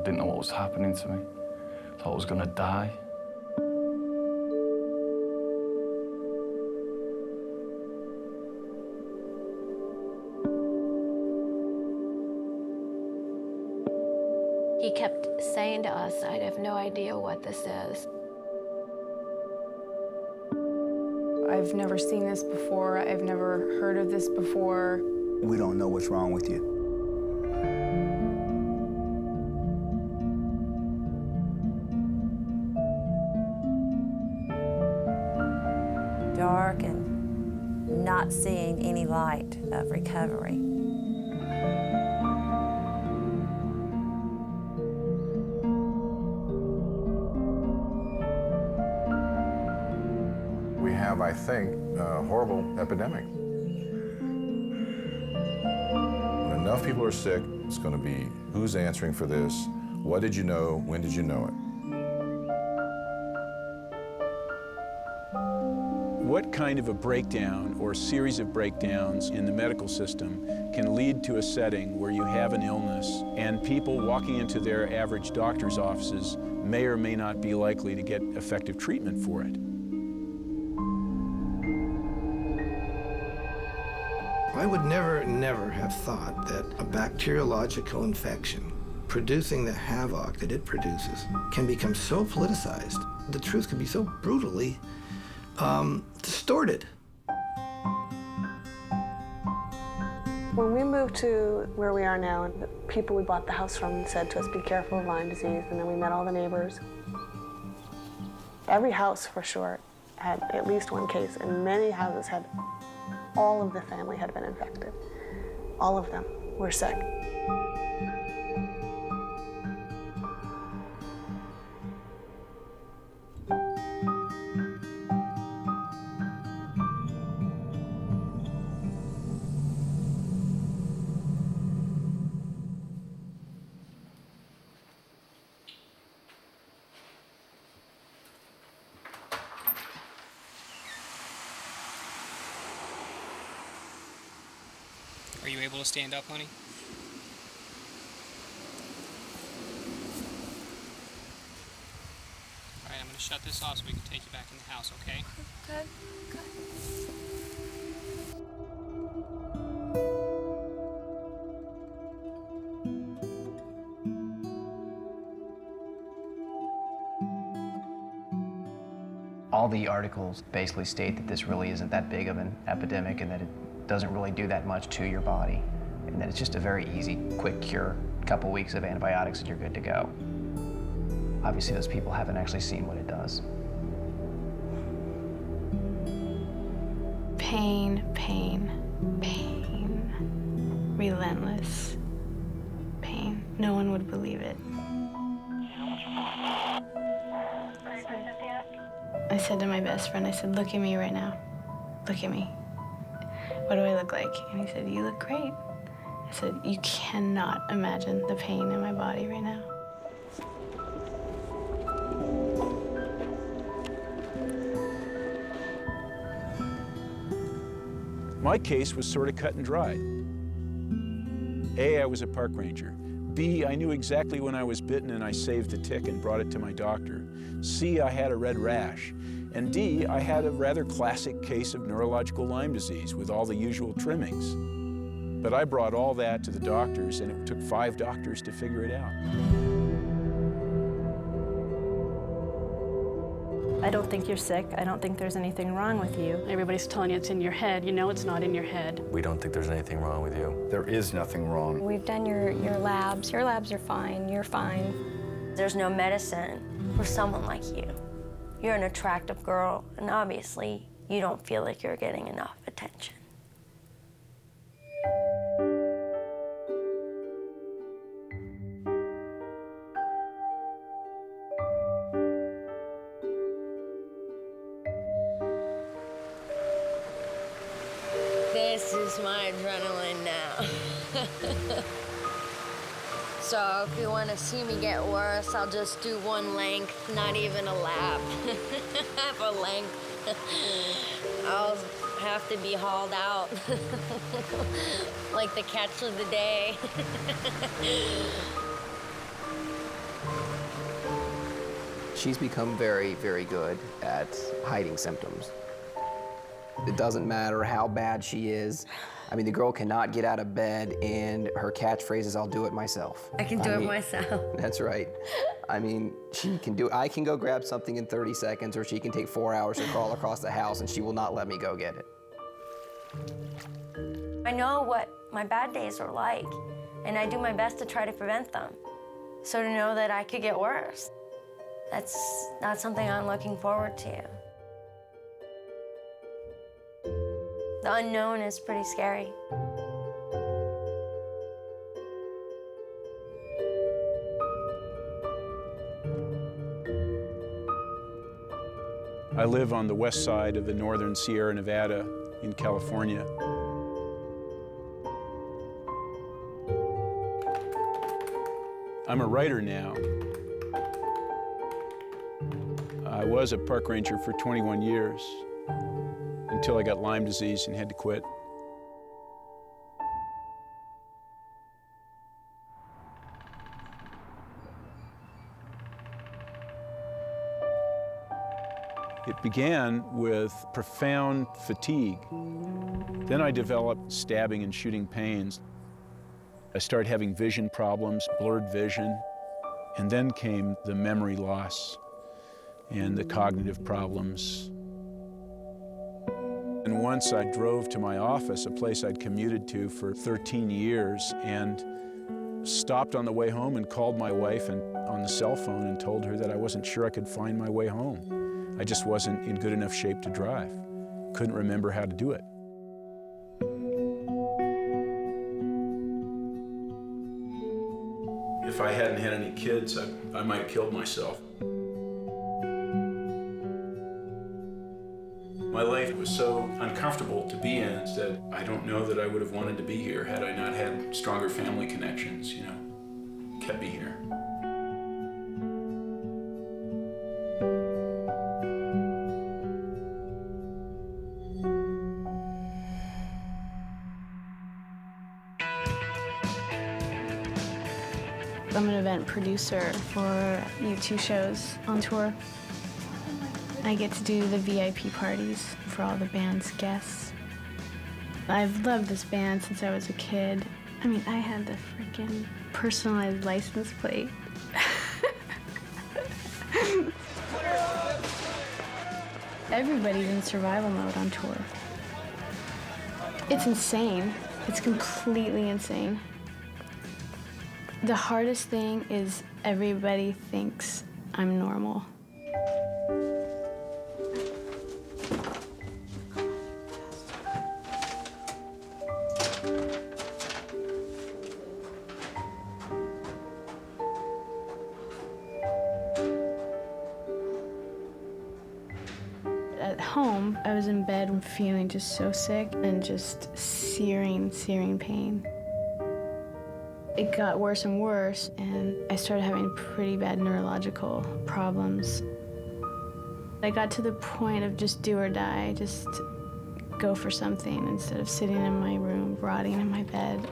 didn't know what was happening to me. I thought I was gonna die. He kept saying to us, I have no idea what this is. I've never seen this before. I've never heard of this before. We don't know what's wrong with you. Dark and not seeing any light of recovery. We have, I think, a horrible epidemic. When enough people are sick, it's going to be who's answering for this, what did you know, when did you know it? What kind of a breakdown or series of breakdowns in the medical system can lead to a setting where you have an illness and people walking into their average doctor's offices may or may not be likely to get effective treatment for it? I would never have thought that a bacteriological infection producing the havoc that it produces can become so politicized. The truth can be so brutally distorted. When we moved to where we are now, and the people we bought the house from said to us, be careful of Lyme disease, and then we met all the neighbors. Every house, for sure, had at least one case, and many houses had, all of the family had been infected. All of them were sick. Are you able to stand up, honey? All right, I'm going to shut this off so we can take you back in the house, okay? Good. All the articles basically state that this really isn't that big of an epidemic and that it doesn't really do that much to your body, and that it's just a very easy, quick cure. A couple weeks of antibiotics and you're good to go. Obviously, those people haven't actually seen what it does. Pain, pain, pain. Relentless pain. No one would believe it. I said to my best friend, I said, look at me right now. Look at me. What do I look like? And he said, you look great. I said, you cannot imagine the pain in my body right now. My case was sort of cut and dried. A, I was a park ranger. B, I knew exactly when I was bitten and I saved the tick and brought it to my doctor. C, I had a red rash. And D, I had a rather classic case of neurological Lyme disease with all the usual trimmings. But I brought all that to the doctors, and it took 5 doctors to figure it out. I don't think you're sick. I don't think there's anything wrong with you. Everybody's telling you it's in your head. You know it's not in your head. We don't think there's anything wrong with you. There is nothing wrong. We've done your labs. Your labs are fine. You're fine. There's no medicine for someone like you. You're an attractive girl, and obviously, you don't feel like you're getting enough attention. This is my adrenaline now. So if you want to see me get worse, I'll just do one length, not even a lap. Half a length. I'll have to be hauled out. Like the catch of the day. She's become very, very good at hiding symptoms. It doesn't matter how bad she is. I mean, the girl cannot get out of bed, and her catchphrase is, "I'll do it myself." I can do it myself. That's right. I mean, she can do it. I can go grab something in 30 seconds, or she can take 4 hours to crawl across the house, and she will not let me go get it. I know what my bad days are like, and I do my best to try to prevent them. So to know that I could get worse, that's not something I'm looking forward to. The unknown is pretty scary. I live on the west side of the northern Sierra Nevada in California. I'm a writer now. I was a park ranger for 21 years until I got Lyme disease and had to quit. It began with profound fatigue. Then I developed stabbing and shooting pains. I started having vision problems, blurred vision, and then came the memory loss and the cognitive problems. And once I drove to my office, a place I'd commuted to for 13 years, and stopped on the way home and called my wife on the cell phone and told her that I wasn't sure I could find my way home. I just wasn't in good enough shape to drive. Couldn't remember how to do it. If I hadn't had any kids, I might have killed myself. My life was so uncomfortable to be in that I don't know that I would have wanted to be here had I not had stronger family connections, you know, kept me here. I'm an event producer for U2 shows on tour. I get to do the VIP parties for all the band's guests. I've loved this band since I was a kid. I mean, I had the freaking personalized license plate. Everybody's in survival mode on tour. It's insane. It's completely insane. The hardest thing is everybody thinks I'm normal. At home, I was in bed feeling just so sick and just searing pain. It got worse and worse, and I started having pretty bad neurological problems. I got to the point of just do or die, just go for something instead of sitting in my room, rotting in my bed.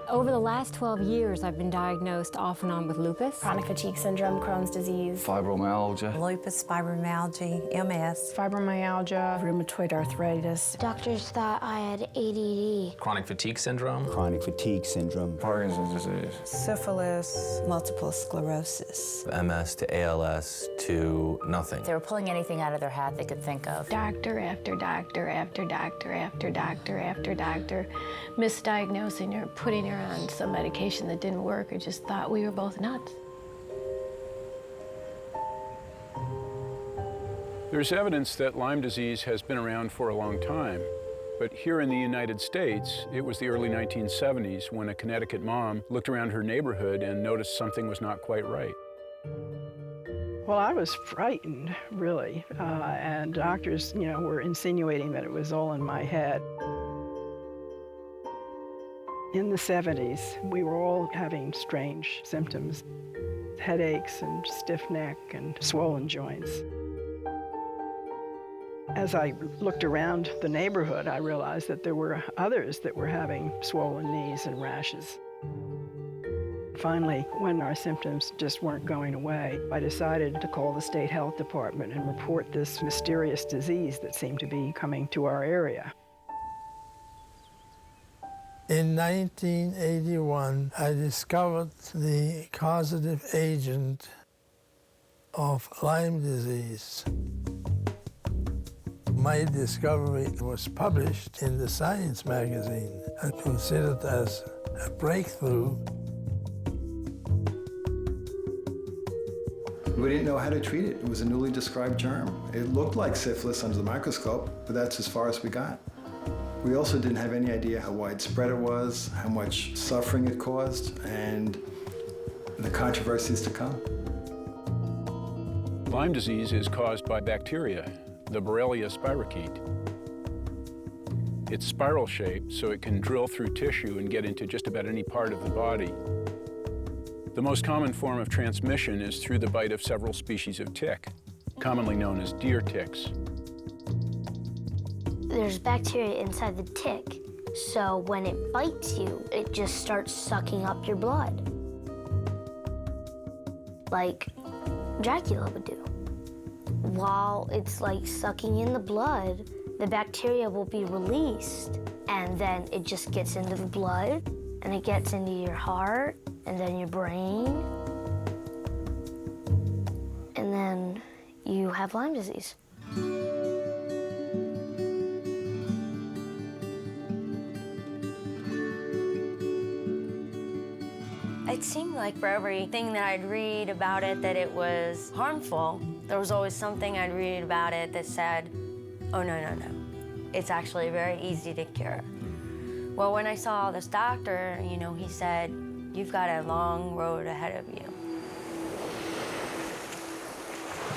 Over the last 12 years, I've been diagnosed off and on with lupus, Chronic fatigue syndrome, Crohn's disease, Fibromyalgia. Lupus, fibromyalgia, MS, fibromyalgia, rheumatoid arthritis. Doctors thought I had ADD. Chronic fatigue syndrome. Chronic fatigue syndrome. Parkinson's disease. syphilis, multiple sclerosis. MS to ALS to nothing. They were pulling anything out of their hat they could think of. Doctor after doctor after doctor after doctor after doctor, misdiagnosing her, putting her on some medication that didn't work, or just thought we were both nuts. There's evidence that Lyme disease has been around for a long time. But here in the United States, it was the early 1970s when a Connecticut mom looked around her neighborhood and noticed something was not quite right. Well, I was frightened, really, and doctors, were insinuating that it was all in my head. In the 70s, we were all having strange symptoms, headaches and stiff neck and swollen joints. As I looked around the neighborhood, I realized that there were others that were having swollen knees and rashes. Finally, when our symptoms just weren't going away, I decided to call the state health department and report this mysterious disease that seemed to be coming to our area. In 1981, I discovered the causative agent of Lyme disease. My discovery was published in the Science magazine and considered as a breakthrough. We didn't know how to treat it. It was a newly described germ. It looked like syphilis under the microscope, but that's as far as we got. We also didn't have any idea how widespread it was, how much suffering it caused, and the controversies to come. Lyme disease is caused by bacteria, the Borrelia spirochete. It's spiral-shaped, so it can drill through tissue and get into just about any part of the body. The most common form of transmission is through the bite of several species of tick, commonly known as deer ticks. There's bacteria inside the tick, so when it bites you, it just starts sucking up your blood, like Dracula would do. While it's like sucking in the blood, the bacteria will be released, and then it just gets into the blood, and it gets into your heart, and then your brain, and then you have Lyme disease. It seemed like for everything that I'd read about it that it was harmful, there was always something I'd read about it that said, oh, no, no, no. It's actually very easy to cure. Well, when I saw this doctor, you know, he said, you've got a long road ahead of you.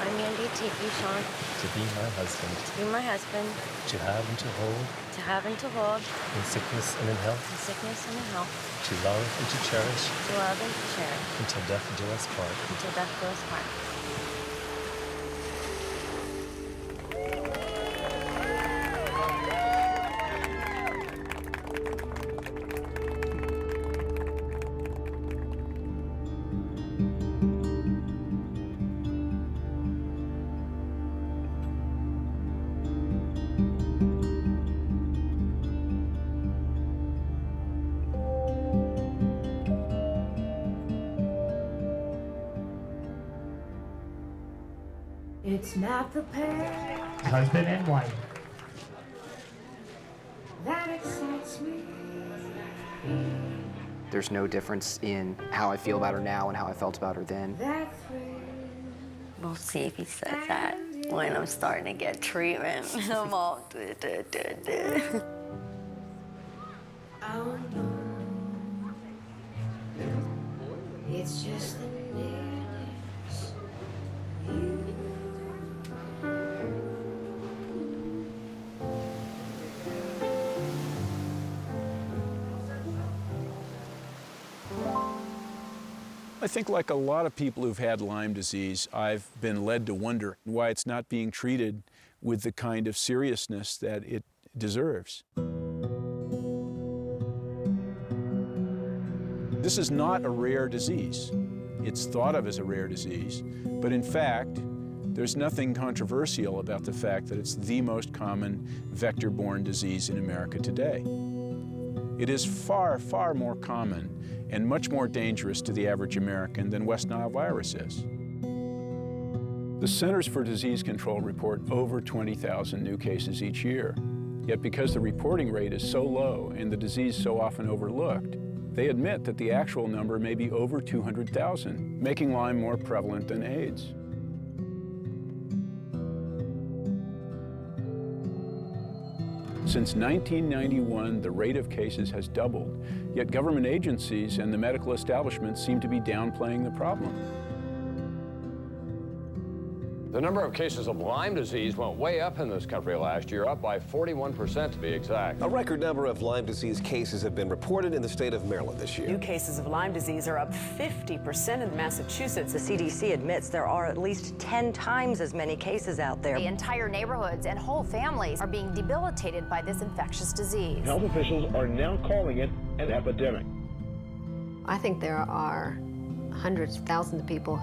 I'm Andy Tiki, Sean. To be my husband. To be my husband. To have and to hold. To have and to hold. In sickness and in health. In sickness and in health. To love and to cherish. To love and to cherish. Until death do us part. Until death do us part. It's not the pair Husband and wife. that excites me. There's no difference in how I feel about her now and how I felt about her then. That thrill. We'll see if he says that when I'm starting to get treatment. I'm all Oh no. It's just the nearness. You. I think like a lot of people who've had Lyme disease, I've been led to wonder why it's not being treated with the kind of seriousness that it deserves. This is not a rare disease. It's thought of as a rare disease, but in fact, there's nothing controversial about the fact that it's the most common vector-borne disease in America today. It is far, far more common and much more dangerous to the average American than West Nile virus is. The Centers for Disease Control report over 20,000 new cases each year. Yet because the reporting rate is so low and the disease so often overlooked, they admit that the actual number may be over 200,000, making Lyme more prevalent than AIDS. Since 1991, the rate of cases has doubled, yet government agencies and the medical establishment seem to be downplaying the problem. The number of cases of Lyme disease went way up in this country last year, up by 41% to be exact. A record number of Lyme disease cases have been reported in the state of Maryland this year. New cases of Lyme disease are up 50% in Massachusetts. The CDC admits there are at least 10 times as many cases out there. The entire neighborhoods and whole families are being debilitated by this infectious disease. Health officials are now calling it an epidemic. I think there are hundreds of thousands of people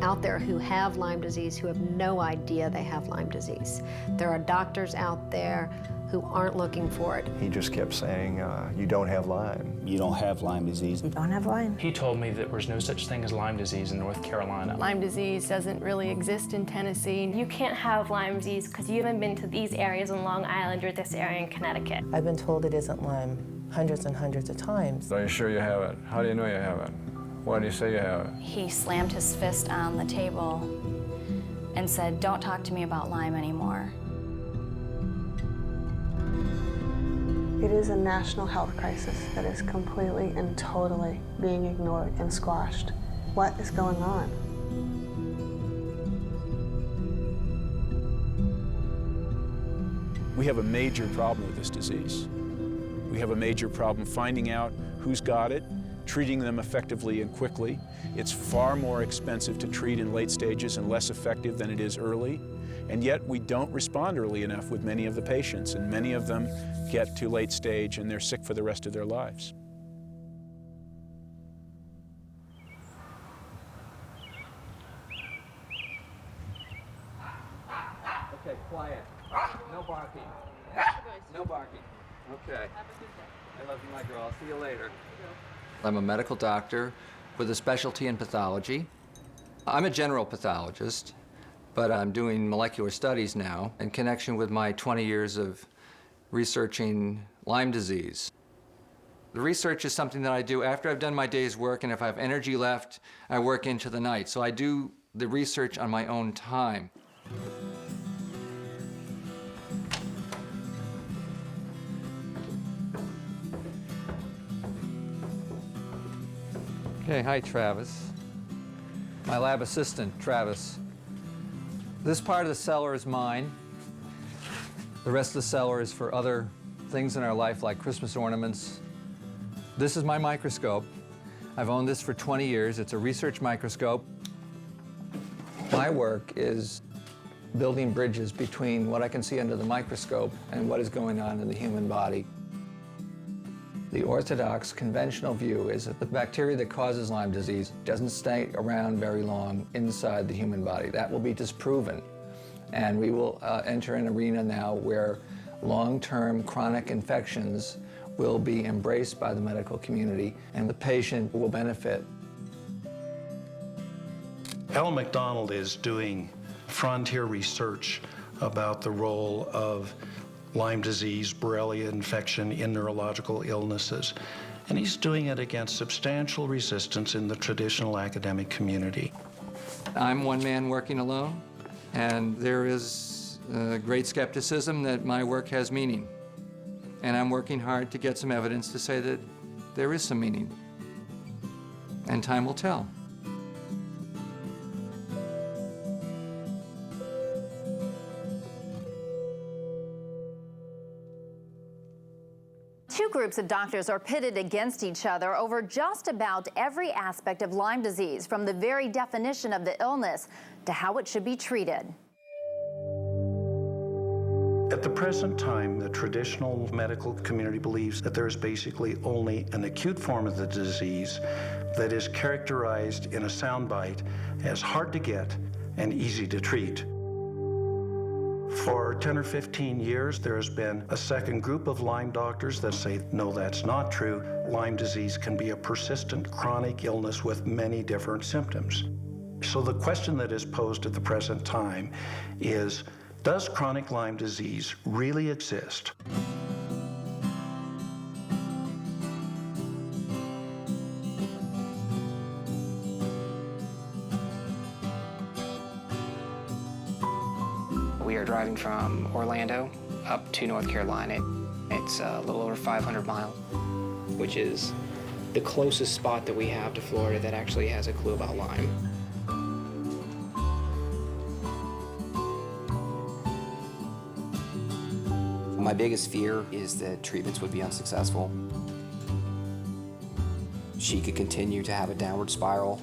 out there who have Lyme disease who have no idea they have Lyme disease. There are doctors out there who aren't looking for it. He just kept saying, you don't have Lyme. You don't have Lyme disease. You don't have Lyme. He told me that there was no such thing as Lyme disease in North Carolina. Lyme disease doesn't really exist in Tennessee. You can't have Lyme disease because you haven't been to these areas in Long Island or this area in Connecticut. I've been told it isn't Lyme hundreds and hundreds of times. Are you sure you have it? How do you know you have it? Why do you say you have it? He slammed his fist on the table and said, "Don't talk to me about Lyme anymore." It is a national health crisis that is completely and totally being ignored and squashed. What is going on? We have a major problem with this disease. We have a major problem finding out who's got it, treating them effectively and quickly. It's far more expensive to treat in late stages and less effective than it is early. And yet we don't respond early enough with many of the patients, and many of them get to late stage and they're sick for the rest of their lives. Okay, quiet. No barking. No barking. Okay. I love you, my girl. I'll see you later. I'm a medical doctor with a specialty in pathology. I'm a general pathologist, but I'm doing molecular studies now in connection with my 20 years of researching Lyme disease. The research is something that I do after I've done my day's work, and if I have energy left, I work into the night. So I do the research on my own time. Okay, hi, Travis. My lab assistant, Travis. This part of the cellar is mine. The rest of the cellar is for other things in our life, like Christmas ornaments. This is my microscope. I've owned this for 20 years. It's a research microscope. My work is building bridges between what I can see under the microscope and what is going on in the human body. The orthodox, conventional view is that the bacteria that causes Lyme disease doesn't stay around very long inside the human body. That will be disproven. And we will enter an arena now where long-term chronic infections will be embraced by the medical community, and the patient will benefit. Ellen McDonald is doing frontier research about the role of Lyme disease, Borrelia infection in neurological illnesses. And he's doing it against substantial resistance in the traditional academic community. I'm one man working alone, and there is great skepticism that my work has meaning. And I'm working hard to get some evidence to say that there is some meaning. And time will tell. Two groups of doctors are pitted against each other over just about every aspect of Lyme disease, from the very definition of the illness to how it should be treated. At the present time, the traditional medical community believes that there is basically only an acute form of the disease that is characterized in a soundbite as hard to get and easy to treat. For 10 or 15 years, there has been a second group of Lyme doctors that say, no, that's not true. Lyme disease can be a persistent chronic illness with many different symptoms. So the question that is posed at the present time is, does chronic Lyme disease really exist? We are driving from Orlando up to North Carolina. It's a little over 500 miles, which is the closest spot that we have to Florida that actually has a clue about Lyme. My biggest fear is that treatments would be unsuccessful. She could continue to have a downward spiral.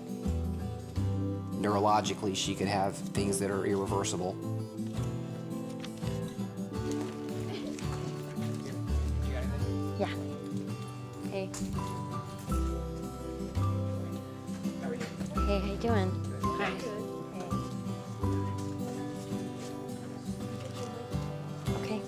Neurologically, she could have things that are irreversible. Yeah. Hey. Hey, how you doing? Hi. Okay.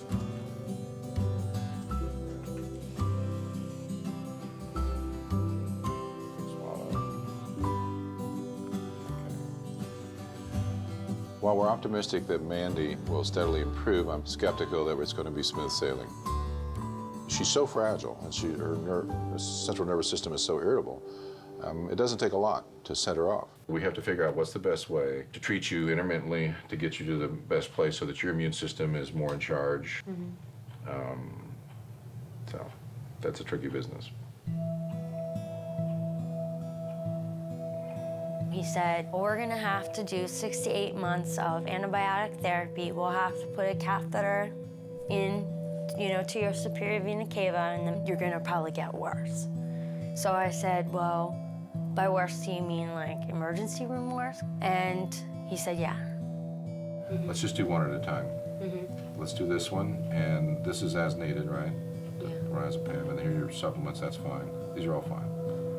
While we're optimistic that Mandy will steadily improve, I'm skeptical that it's going to be smooth sailing. She's so fragile, and her central nervous system is so irritable. It doesn't take a lot to set her off. We have to figure out what's the best way to treat you intermittently, to get you to the best place so that your immune system is more in charge. So that's a tricky business. He said, we're gonna have to do 6 to 8 months of antibiotic therapy. We'll have to put a catheter in, to your superior vena cava, and then you're gonna probably get worse. So I said, well, by worse, do you mean like emergency room worse? And he said, yeah. Let's just do one at a time. Let's do this one, and this is as needed, right? Yeah. Lorazepam, and here are your supplements, that's fine. These are all fine.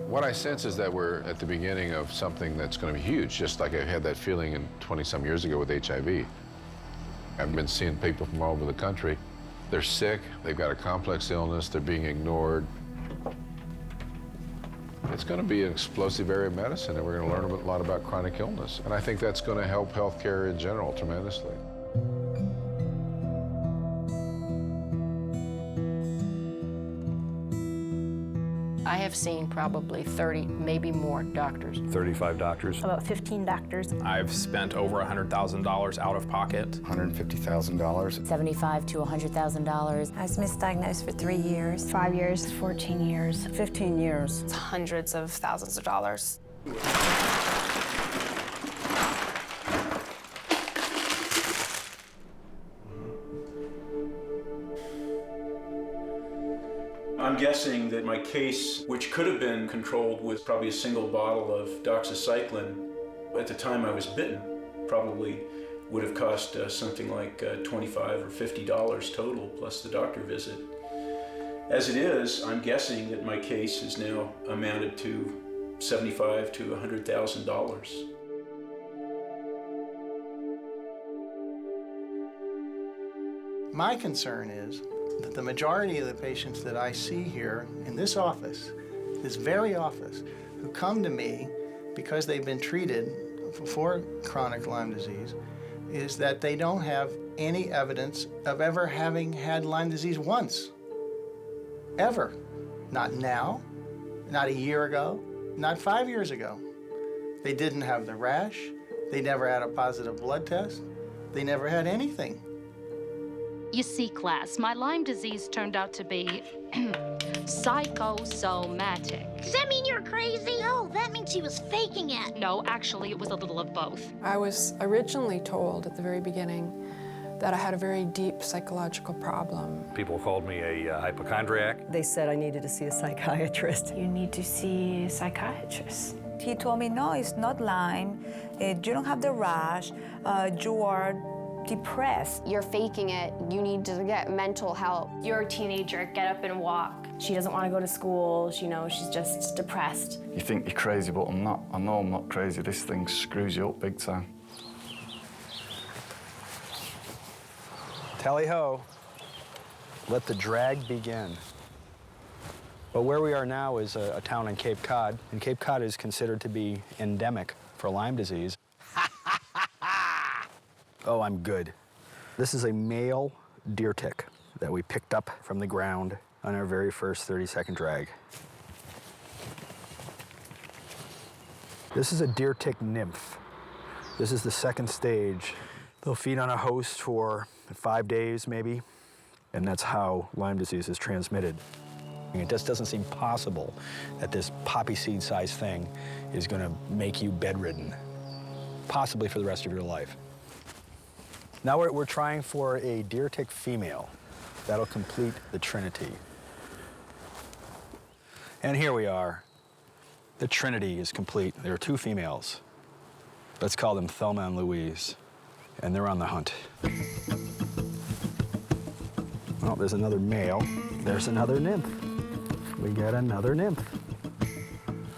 What I sense is that we're at the beginning of something that's going to be huge, just like I had that feeling in 20-some years ago with HIV. I've been seeing people from all over the country. They're sick, they've got a complex illness, they're being ignored. It's going to be an explosive area of medicine, and we're going to learn a lot about chronic illness. And I think that's going to help healthcare in general tremendously. I have seen probably 30, maybe more doctors. 35 doctors. About 15 doctors. I've spent over $100,000 out of pocket. $150,000. $75,000 to $100,000. I was misdiagnosed for 3 years. 5 years, 14 years. 15 years. It's hundreds of thousands of dollars. I'm guessing that my case, which could have been controlled with probably a single bottle of doxycycline, at the time I was bitten, probably would have cost something like $25 or $50 total, plus the doctor visit. As it is, I'm guessing that my case has now amounted to $75,000 to $100,000. My concern is that the majority of the patients that I see here in this office, this very office, who come to me because they've been treated for chronic Lyme disease, is that they don't have any evidence of ever having had Lyme disease once. Ever. Not now, not a year ago, not 5 years ago. They didn't have the rash, they never had a positive blood test, they never had anything. You see, class, my Lyme disease turned out to be psychosomatic. Does that mean you're crazy? No, that means he was faking it. No, actually, it was a little of both. I was originally told at the very beginning that I had a very deep psychological problem. People called me a hypochondriac. They said I needed to see a psychiatrist. You need to see a psychiatrist. He told me, no, it's not Lyme. You don't have the rash. You are depressed. You're faking it. You need to get mental help. You're a teenager, get up and walk. She doesn't want to go to school. She's just depressed. You think you're crazy, but I'm not. I know I'm not crazy. This thing screws you up big time. Tally-ho. Let the drag begin. But where we are now is a town in Cape Cod, and Cape Cod is considered to be endemic for Lyme disease. Oh, I'm good. This is a male deer tick that we picked up from the ground on our very first 30-second drag. This is a deer tick nymph. This is the second stage. They'll feed on a host for 5 days, maybe, and that's how Lyme disease is transmitted. It just doesn't seem possible that this poppy seed-sized thing is going to make you bedridden, possibly for the rest of your life. Now we're trying for a deer tick female. That'll complete the trinity. And here we are. The trinity is complete. There are 2 females. Let's call them Thelma and Louise. And they're on the hunt. Oh, there's another male. There's another nymph. We get another nymph.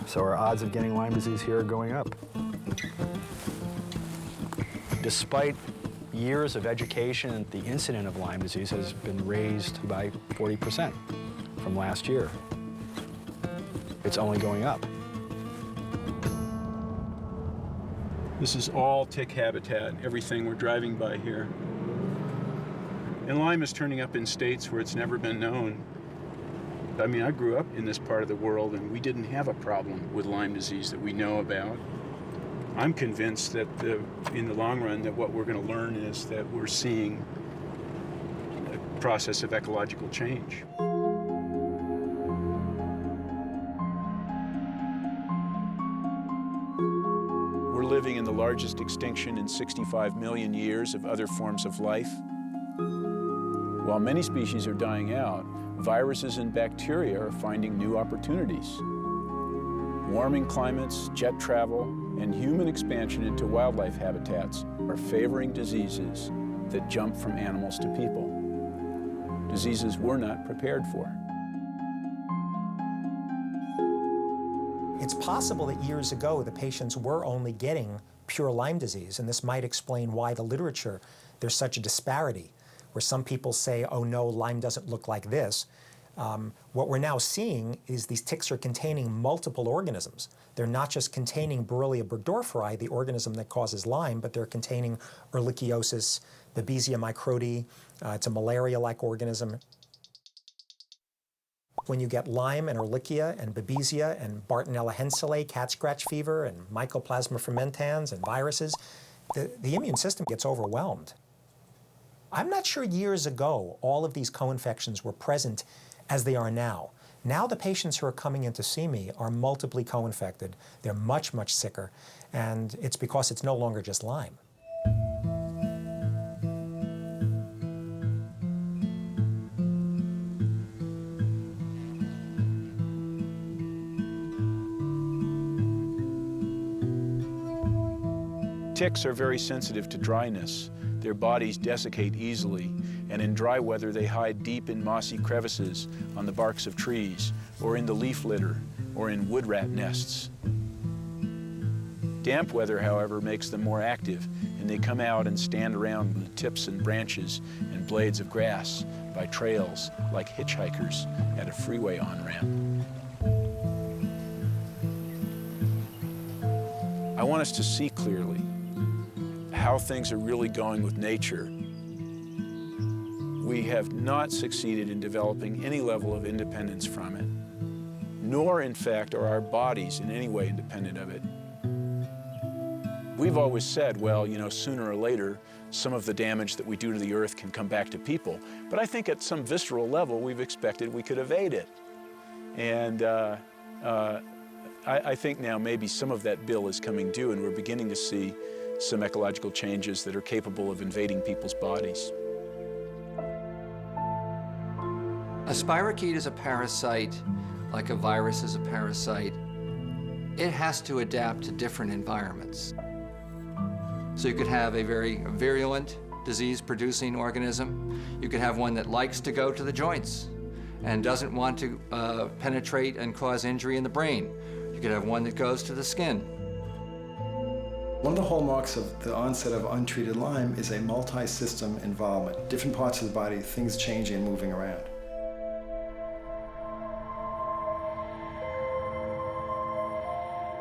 So our odds of getting Lyme disease here are going up. Despite years of education, the incidence of Lyme disease has been raised by 40% from last year. It's only going up. This is all tick habitat, everything we're driving by here. And Lyme is turning up in states where it's never been known. I mean, I grew up in this part of the world and we didn't have a problem with Lyme disease that we know about. I'm convinced that in the long run that what we're going to learn is that we're seeing a process of ecological change. We're living in the largest extinction in 65 million years of other forms of life. While many species are dying out, viruses and bacteria are finding new opportunities. Warming climates, jet travel, and human expansion into wildlife habitats are favoring diseases that jump from animals to people. Diseases we're not prepared for. It's possible that years ago the patients were only getting pure Lyme disease, and this might explain why the literature, there's such a disparity, where some people say, oh no, Lyme doesn't look like this. What we're now seeing is these ticks are containing multiple organisms. They're not just containing Borrelia burgdorferi, the organism that causes Lyme, but they're containing Ehrlichiosis, Babesia microti. It's a malaria-like organism. When you get Lyme and Ehrlichia and Babesia and Bartonella henselae, cat scratch fever, and Mycoplasma fermentans and viruses, the immune system gets overwhelmed. I'm not sure years ago all of these co-infections were present as they are now. Now the patients who are coming in to see me are multiply co-infected. They're much, much sicker, and it's because it's no longer just Lyme. Ticks are very sensitive to dryness. Their bodies desiccate easily, and in dry weather they hide deep in mossy crevices on the barks of trees, or in the leaf litter, or in wood rat nests. Damp weather, however, makes them more active, and they come out and stand around the tips and branches and blades of grass by trails like hitchhikers at a freeway on-ramp. I want us to see clearly how things are really going with nature. We have not succeeded in developing any level of independence from it, nor in fact are our bodies in any way independent of it. We've always said, well, you know, sooner or later, some of the damage that we do to the earth can come back to people. But I think at some visceral level, we've expected we could evade it. And I think now maybe some of that bill is coming due, and we're beginning to see some ecological changes that are capable of invading people's bodies. A spirochete is a parasite, like a virus is a parasite. It has to adapt to different environments. So you could have a very virulent, disease-producing organism. You could have one that likes to go to the joints and doesn't want to penetrate and cause injury in the brain. You could have one that goes to the skin. One of the hallmarks of the onset of untreated Lyme is a multi-system involvement. Different parts of the body, things changing and moving around.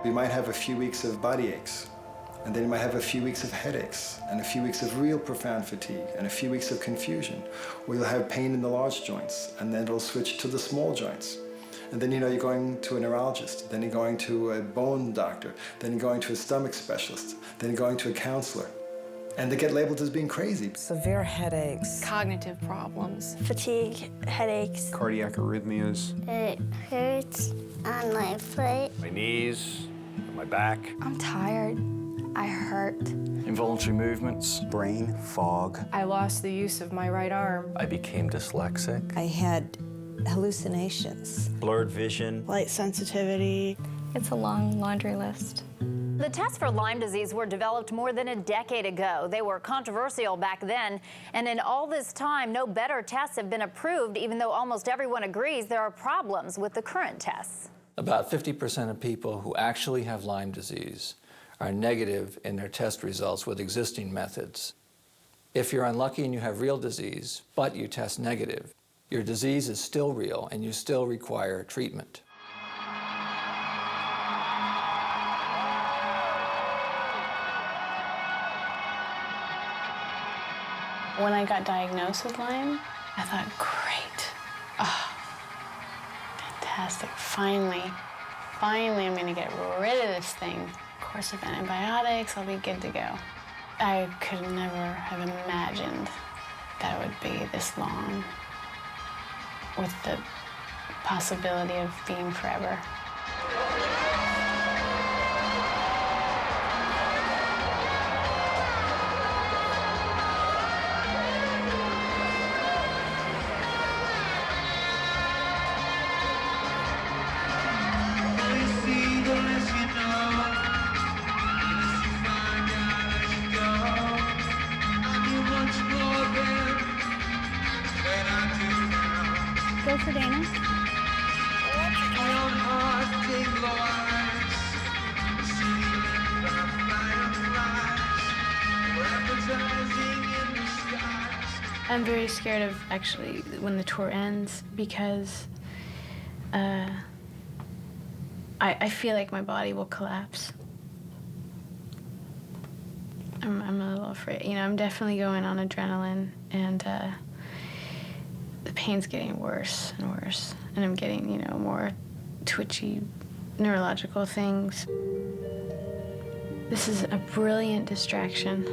You might have a few weeks of body aches, and then you might have a few weeks of headaches, and a few weeks of real profound fatigue, and a few weeks of confusion. Or you'll have pain in the large joints, and then it'll switch to the small joints. And then, you know, you're going to a neurologist, then you're going to a bone doctor, then you're going to a stomach specialist, then you're going to a counselor. And they get labeled as being crazy. Severe headaches. Cognitive problems. Fatigue, headaches. Cardiac arrhythmias. It hurts on my foot. My knees, my back. I'm tired. I hurt. Involuntary movements. Brain fog. I lost the use of my right arm. I became dyslexic. I had hallucinations. Blurred vision. Light sensitivity. It's a long laundry list. The tests for Lyme disease were developed more than a decade ago. They were controversial back then, and in all this time, no better tests have been approved, even though almost everyone agrees there are problems with the current tests. About 50% of people who actually have Lyme disease are negative in their test results with existing methods. If you're unlucky and you have real disease, but you test negative, your disease is still real and you still require treatment. When I got diagnosed with Lyme, I thought, great. Oh, fantastic. Finally I'm gonna get rid of this thing. Course of antibiotics, I'll be good to go. I could never have imagined that it would be this long with the possibility of being forever. Go for Dana. I'm very scared of actually when the tour ends because I feel like my body will collapse. I'm a little afraid. You know, I'm definitely going on adrenaline, and the pain's getting worse and worse, and I'm getting, you know, more twitchy neurological things. This is a brilliant distraction.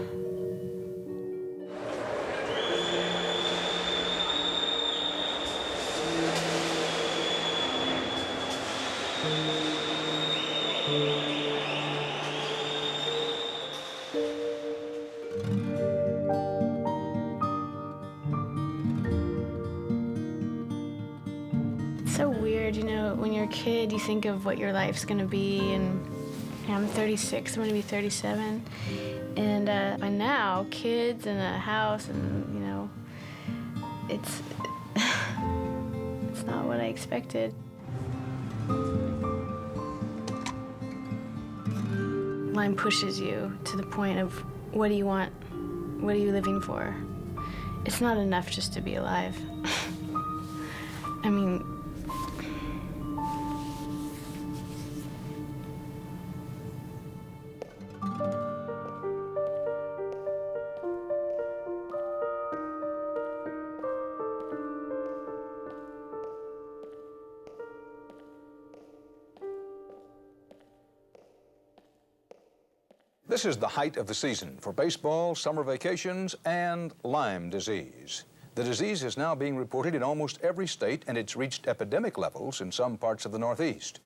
It's so weird, you know, when you're a kid, you think of what your life's gonna be, and I'm 36, I'm gonna be 37. And by now, kids and a house, and, you know, it's not what I expected. Lyme pushes you to the point of, what do you want? What are you living for? It's not enough just to be alive. I mean, This is the height of the season for baseball, summer vacations, and Lyme disease. The disease is now being reported in almost every state, and it's reached epidemic levels in some parts of the Northeast.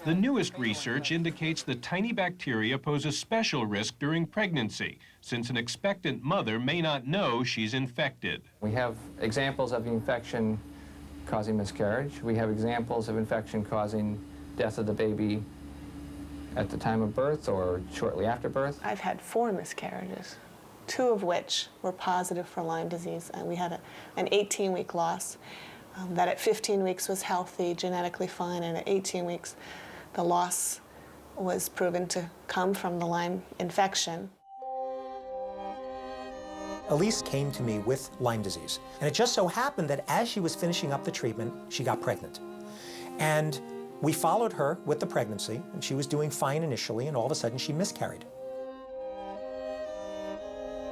The newest research indicates the tiny bacteria pose a special risk during pregnancy, since an expectant mother may not know she's infected. We have examples of infection causing miscarriage. We have examples of infection causing death of the baby at the time of birth or shortly after birth. I've had 4 miscarriages, 2 of which were positive for Lyme disease, and we had an 18-week loss that at 15 weeks was healthy, genetically fine, and at 18 weeks the loss was proven to come from the Lyme infection. Elise came to me with Lyme disease, and it just so happened that as she was finishing up the treatment, she got pregnant. And we followed her with the pregnancy, and she was doing fine initially, and all of a sudden she miscarried.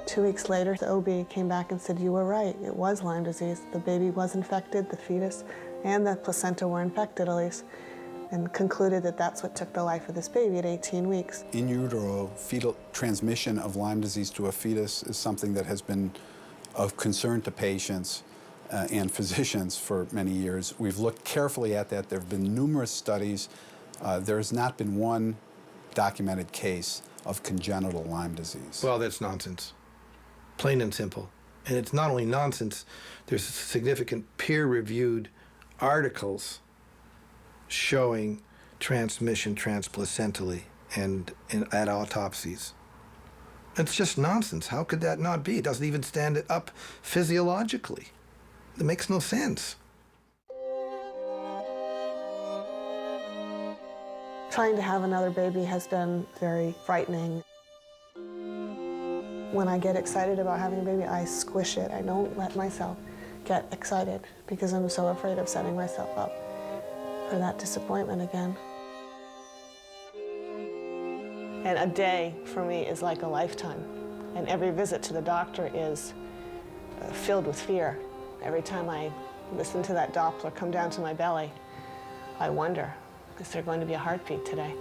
2 weeks later, the OB came back and said, you were right, it was Lyme disease. The baby was infected, the fetus and the placenta were infected, Elise, and concluded that that's what took the life of this baby at 18 weeks. In utero fetal transmission of Lyme disease to a fetus is something that has been of concern to patients and physicians for many years. We've looked carefully at that. There have been numerous studies. There has not been one documented case of congenital Lyme disease. Well, that's nonsense, plain and simple. And it's not only nonsense, there's significant peer-reviewed articles showing transmission transplacentally and at autopsies. It's just nonsense. How could that not be? It doesn't even stand it up physiologically. It makes no sense. Trying to have another baby has been very frightening. When I get excited about having a baby, I squish it. I don't let myself get excited because I'm so afraid of setting myself up for that disappointment again. And a day for me is like a lifetime. And every visit to the doctor is filled with fear. Every time I listen to that Doppler come down to my belly, I wonder, is there going to be a heartbeat today?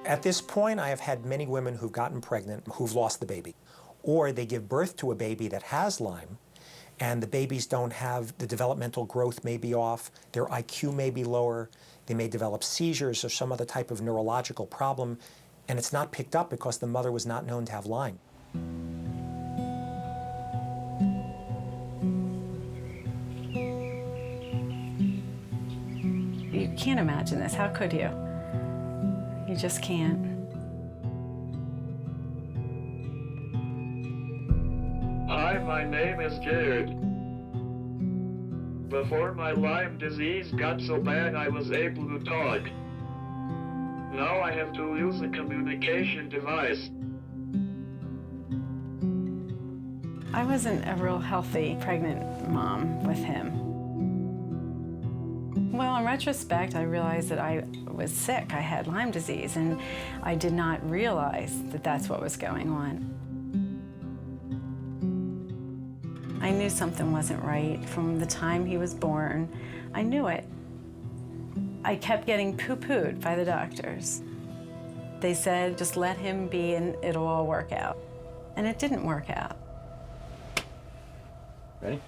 At this point, I have had many women who've gotten pregnant who've lost the baby. Or they give birth to a baby that has Lyme, and the babies don't have, the developmental growth may be off, their IQ may be lower, they may develop seizures or some other type of neurological problem, and it's not picked up because the mother was not known to have Lyme. You can't imagine this. How could you? You just can't. Hi, my name is Jared. Before my Lyme disease got so bad, I was able to talk. Now I have to use a communication device. I wasn't a real healthy pregnant mom with him. Well, in retrospect, I realized that I was sick. I had Lyme disease, and I did not realize that that's what was going on. I knew something wasn't right from the time he was born. I knew it. I kept getting poo-pooed by the doctors. They said, just let him be and it'll all work out. And it didn't work out. Ready?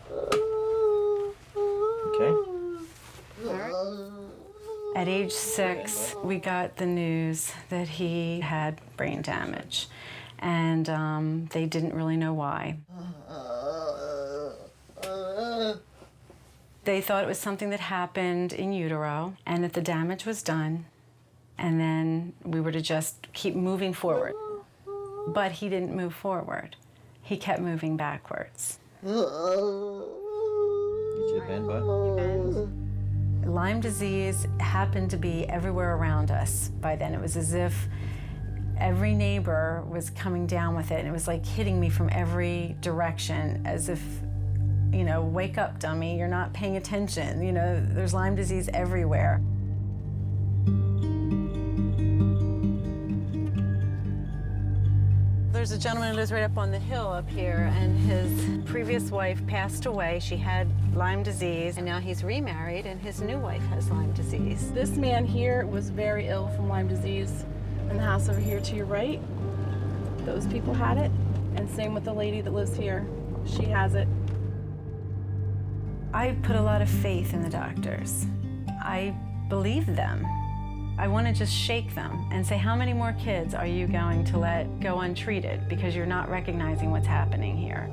Okay. At age 6, we got the news that he had brain damage, and they didn't really know why. They thought it was something that happened in utero, and that the damage was done, and then we were to just keep moving forward. But he didn't move forward. He kept moving backwards. Get you a bend, bud. Lyme disease happened to be everywhere around us by then. It was as if every neighbor was coming down with it, and it was like hitting me from every direction, as if, you know, wake up, dummy, you're not paying attention. You know, there's Lyme disease everywhere. There's a gentleman who lives right up on the hill up here, and his previous wife passed away. She had Lyme disease, and now he's remarried, and his new wife has Lyme disease. This man here was very ill from Lyme disease. And the house over here to your right, those people had it. And same with the lady that lives here. She has it. I put a lot of faith in the doctors. I believe them. I want to just shake them and say, how many more kids are you going to let go untreated because you're not recognizing what's happening here?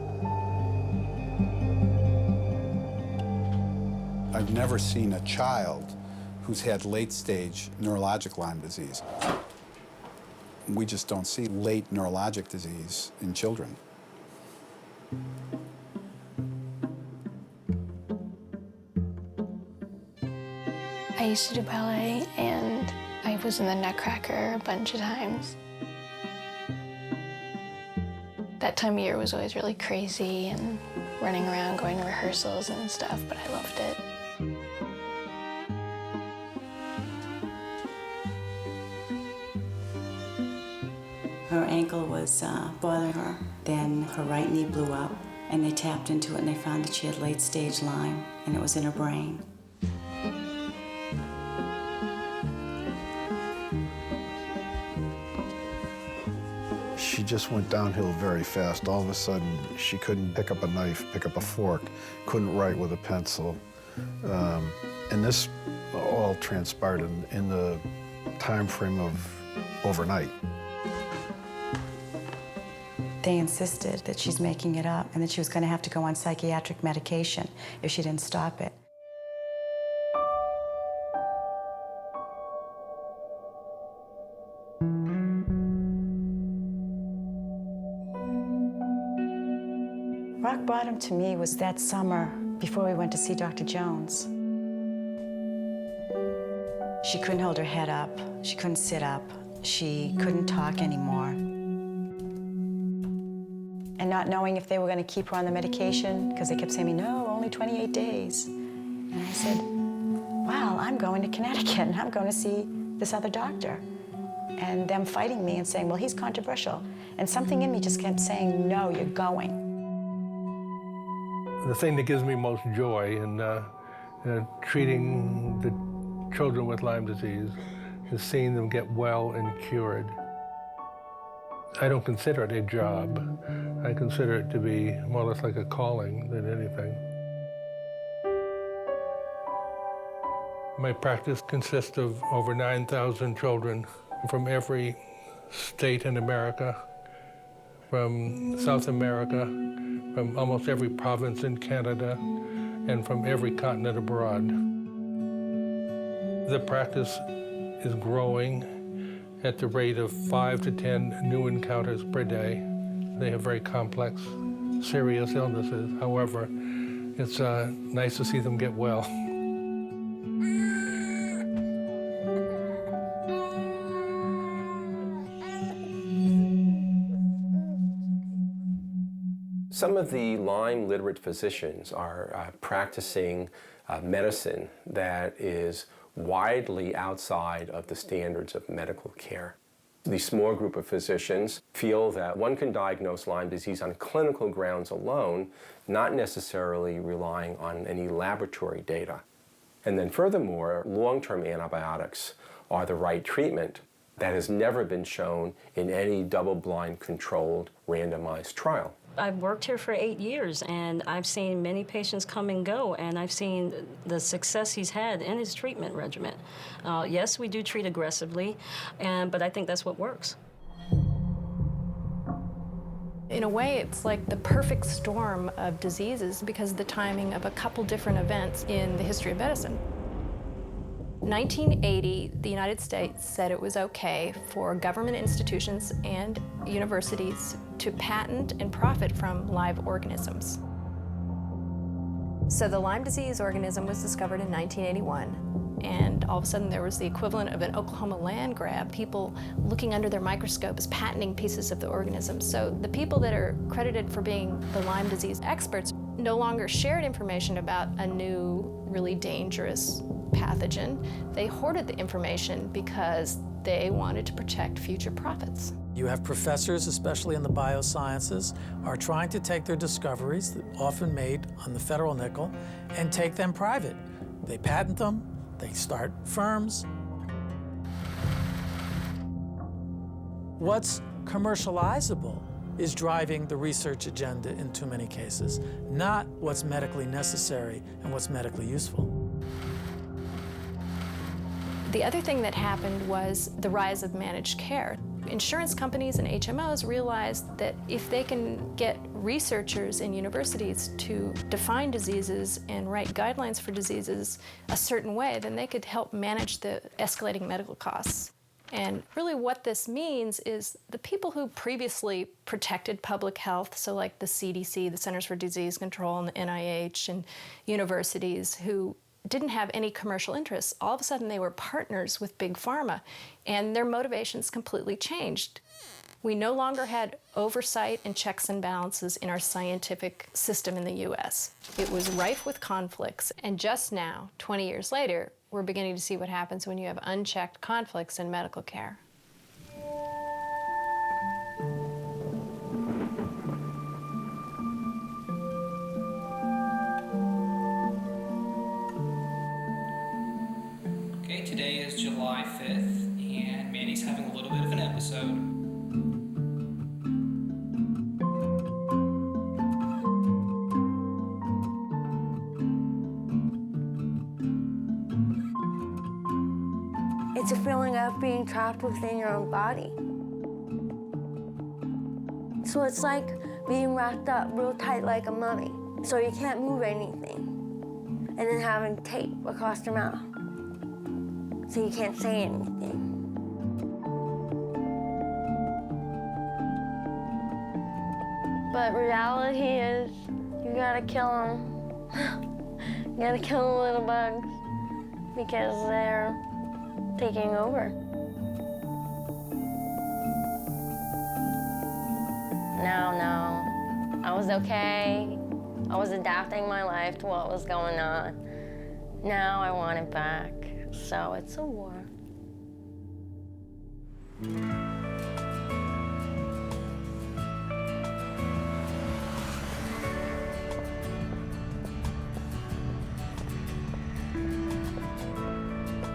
I've never seen a child who's had late-stage neurologic Lyme disease. We just don't see late neurologic disease in children. I used to do ballet, and I was in the Nutcracker a bunch of times. That time of year was always really crazy and running around, going to rehearsals and stuff, but I loved it. Her ankle was bothering her. Then her right knee blew up, and they tapped into it, and they found that she had late-stage Lyme, and it was in her brain. She just went downhill very fast. All of a sudden, she couldn't pick up a knife, pick up a fork, couldn't write with a pencil. And this all transpired in the time frame of overnight. they insisted that she's making it up and that she was going to have to go on psychiatric medication if she didn't stop it. Rock bottom to me was that summer before we went to see Dr. Jones. She couldn't hold her head up. She couldn't sit up. She couldn't talk anymore. And not knowing if they were going to keep her on the medication, because they kept saying to me, no, only 28 days. And I said, well, I'm going to Connecticut, and I'm going to see this other doctor. And them fighting me and saying, well, he's controversial. And something in me just kept saying, no, you're going. The thing that gives me most joy in treating the children with Lyme disease is seeing them get well and cured. I don't consider it a job. I consider it to be more or less like a calling than anything. My practice consists of over 9,000 children from every state in America, from South America, from almost every province in Canada, and from every continent abroad. The practice is growing at the rate of 5 to 10 new encounters per day. They have very complex, serious illnesses. However, it's nice to see them get well. Some of the Lyme literate physicians are practicing medicine that is widely outside of the standards of medical care. The small group of physicians feel that one can diagnose Lyme disease on clinical grounds alone, not necessarily relying on any laboratory data. And then furthermore, long-term antibiotics are the right treatment. That has never been shown in any double-blind, controlled, randomized trial. I've worked here for 8 years, and I've seen many patients come and go, and I've seen the success he's had in his treatment regimen. Yes, we do treat aggressively, but I think that's what works. In a way, it's like the perfect storm of diseases because of the timing of a couple different events in the history of medicine. 1980, the United States said it was okay for government institutions and universities to patent and profit from live organisms. So the Lyme disease organism was discovered in 1981, and all of a sudden there was the equivalent of an Oklahoma land grab, people looking under their microscopes, patenting pieces of the organism. So the people that are credited for being the Lyme disease experts no longer shared information about a new, really dangerous pathogen. They hoarded the information because they wanted to protect future profits. You have professors, especially in the biosciences, are trying to take their discoveries, often made on the federal nickel, and take them private. They patent them, they start firms. What's commercializable is driving the research agenda in too many cases, not what's medically necessary and what's medically useful. The other thing that happened was the rise of managed care. Insurance companies and HMOs realized that if they can get researchers in universities to define diseases and write guidelines for diseases a certain way, then they could help manage the escalating medical costs. And really what this means is the people who previously protected public health, so like the CDC, the Centers for Disease Control, and the NIH, and universities who didn't have any commercial interests, all of a sudden they were partners with Big Pharma, and their motivations completely changed. We no longer had oversight and checks and balances in our scientific system in the US. It was rife with conflicts, and just now, 20 years later, we're beginning to see what happens when you have unchecked conflicts in medical care. Okay, today is July 5th, and Mandy's having a little bit of an episode. It's a feeling of being trapped within your own body. So it's like being wrapped up real tight like a mummy. So you can't move anything. And then having tape across your mouth. So you can't say anything. But reality is, you gotta kill them. You gotta kill the little bugs because they're taking over. No, I was okay. I was adapting my life to what was going on. Now I want it back, so it's a war.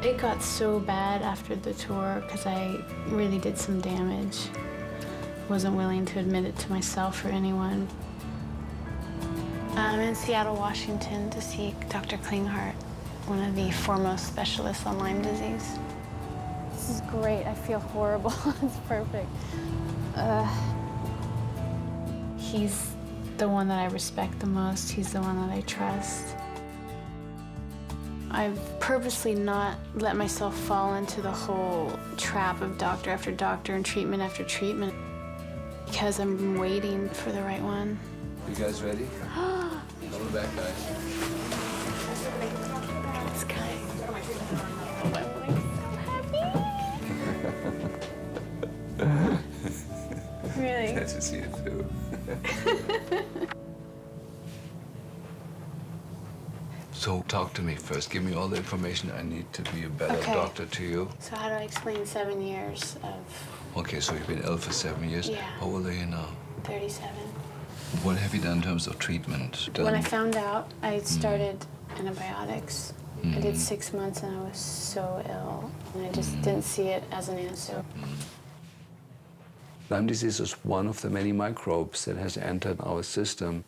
It got so bad after the tour because I really did some damage. Wasn't willing to admit it to myself or anyone. I'm in Seattle, Washington to see Dr. Klinghardt, one of the foremost specialists on Lyme disease. This is great. I feel horrible. It's perfect. He's the one that I respect the most. He's the one that I trust. I've purposely not let myself fall into the whole trap of doctor after doctor and treatment after treatment because I'm waiting for the right one. You guys ready? Come back, guys. This guy. Really? Glad to see you too. So talk to me first. Give me all the information I need to be a better doctor to you. So how do I explain 7 years of... Okay, so you've been ill for 7 years. Yeah. How old are you now? 37. What have you done in terms of treatment? When I found out, I started antibiotics. I did 6 months and I was so ill. And I just didn't see it as an answer. Lyme disease is one of the many microbes that has entered our system.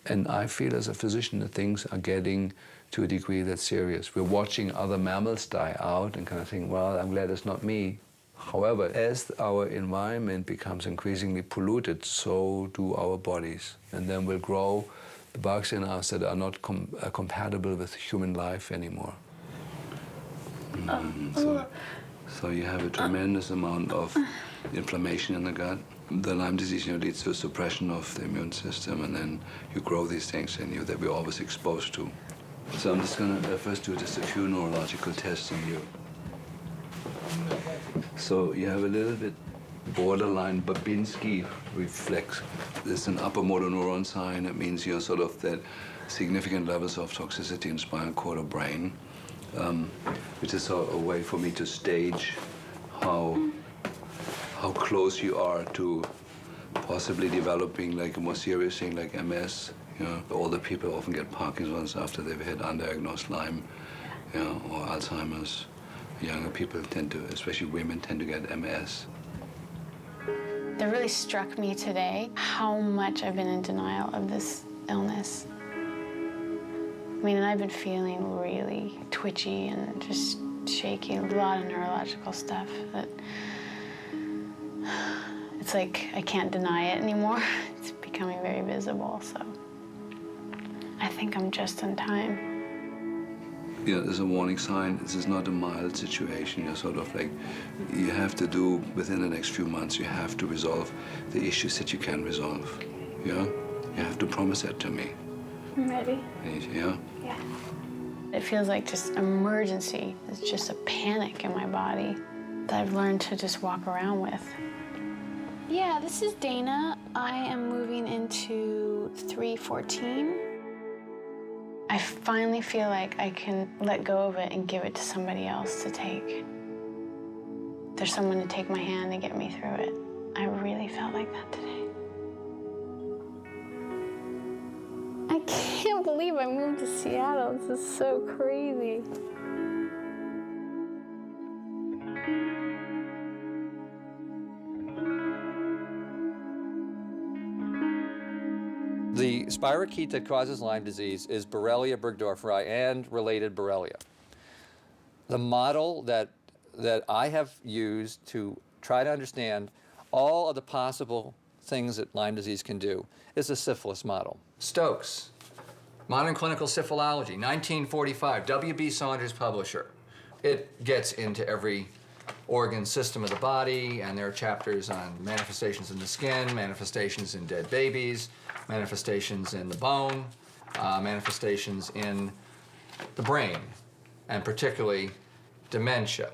And I feel as a physician that things are getting to a degree that's serious. We're watching other mammals die out and kind of think, well, I'm glad it's not me. However, as our environment becomes increasingly polluted, so do our bodies. And then will grow the bugs in us that are not compatible with human life anymore. So you have a tremendous amount of inflammation in the gut. The Lyme disease leads to a suppression of the immune system, and then you grow these things in you that we're always exposed to. So I'm just going to first do just a few neurological tests on you. So you have a little bit borderline Babinski reflex. There's an upper motor neuron sign. It means you're sort of that significant levels of toxicity in spinal cord or brain, which is a way for me to stage how close you are to possibly developing like a more serious thing like MS. You know, older people often get Parkinson's after they've had undiagnosed Lyme, or Alzheimer's. Younger people tend to, especially women, tend to get MS. That really struck me today, how much I've been in denial of this illness. I mean, and I've been feeling really twitchy and just shaky, a lot of neurological stuff that it's like I can't deny it anymore. It's becoming very visible, so I think I'm just in time. Yeah, there's a warning sign. This is not a mild situation. You're sort of like, you have to do, within the next few months, you have to resolve the issues that you can resolve. Yeah? You have to promise that to me. I'm ready. Yeah? Yeah. It feels like just emergency. It's just a panic in my body that I've learned to just walk around with. Yeah, this is Dana. I am moving into 314. I finally feel like I can let go of it and give it to somebody else to take. There's someone to take my hand and get me through it. I really felt like that today. I can't believe I moved to Seattle. This is so crazy. The spirochete that causes Lyme disease is Borrelia burgdorferi and related Borrelia. The model that I have used to try to understand all of the possible things that Lyme disease can do is the syphilis model. Stokes, Modern Clinical Syphilology, 1945, W.B. Saunders publisher. It gets into every organ system of the body, and there are chapters on manifestations in the skin, manifestations in dead babies, manifestations in the bone, manifestations in the brain, and particularly dementia,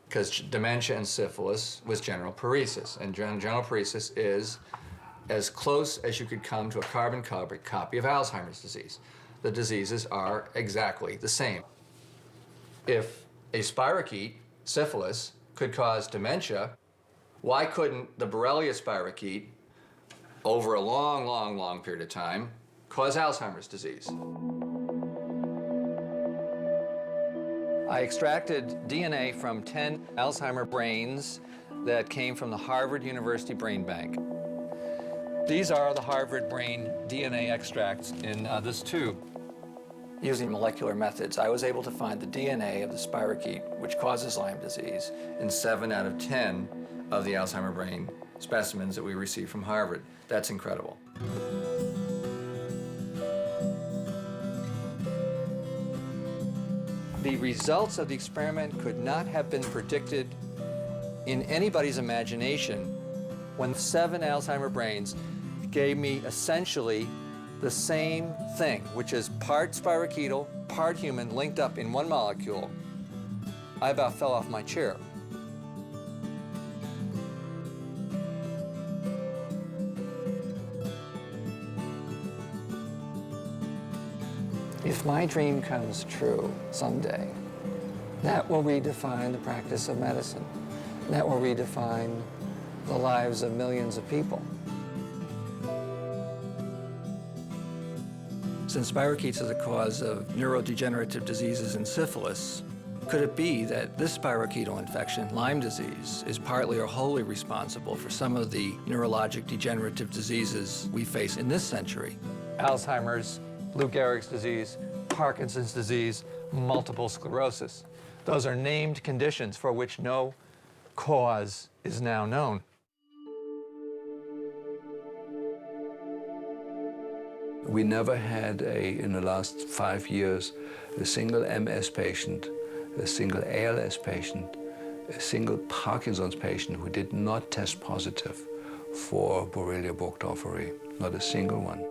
because dementia and syphilis was general paresis, and general paresis is as close as you could come to a carbon copy of Alzheimer's disease. The diseases are exactly the same. If a spirochete, syphilis, could cause dementia, why couldn't the Borrelia spirochete, over a long, long, long period of time, cause Alzheimer's disease? I extracted DNA from 10 Alzheimer brains that came from the Harvard University Brain Bank. These are the Harvard brain DNA extracts in this tube. Using molecular methods, I was able to find the DNA of the spirochete, which causes Lyme disease, in 7 out of 10 of the Alzheimer brain specimens that we received from Harvard. That's incredible. The results of the experiment could not have been predicted in anybody's imagination when 7 Alzheimer brains gave me essentially the same thing, which is part spirochetal, part human, linked up in one molecule. I about fell off my chair. If my dream comes true someday, that will redefine the practice of medicine. That will redefine the lives of millions of people. Since spirochetes are the cause of neurodegenerative diseases and syphilis, could it be that this spirochetal infection, Lyme disease, is partly or wholly responsible for some of the neurologic degenerative diseases we face in this century? Alzheimer's, Lou Gehrig's disease, Parkinson's disease, multiple sclerosis. Those are named conditions for which no cause is now known. We never had, in the last 5 years, a single MS patient, a single ALS patient, a single Parkinson's patient who did not test positive for Borrelia burgdorferi. Not a single one.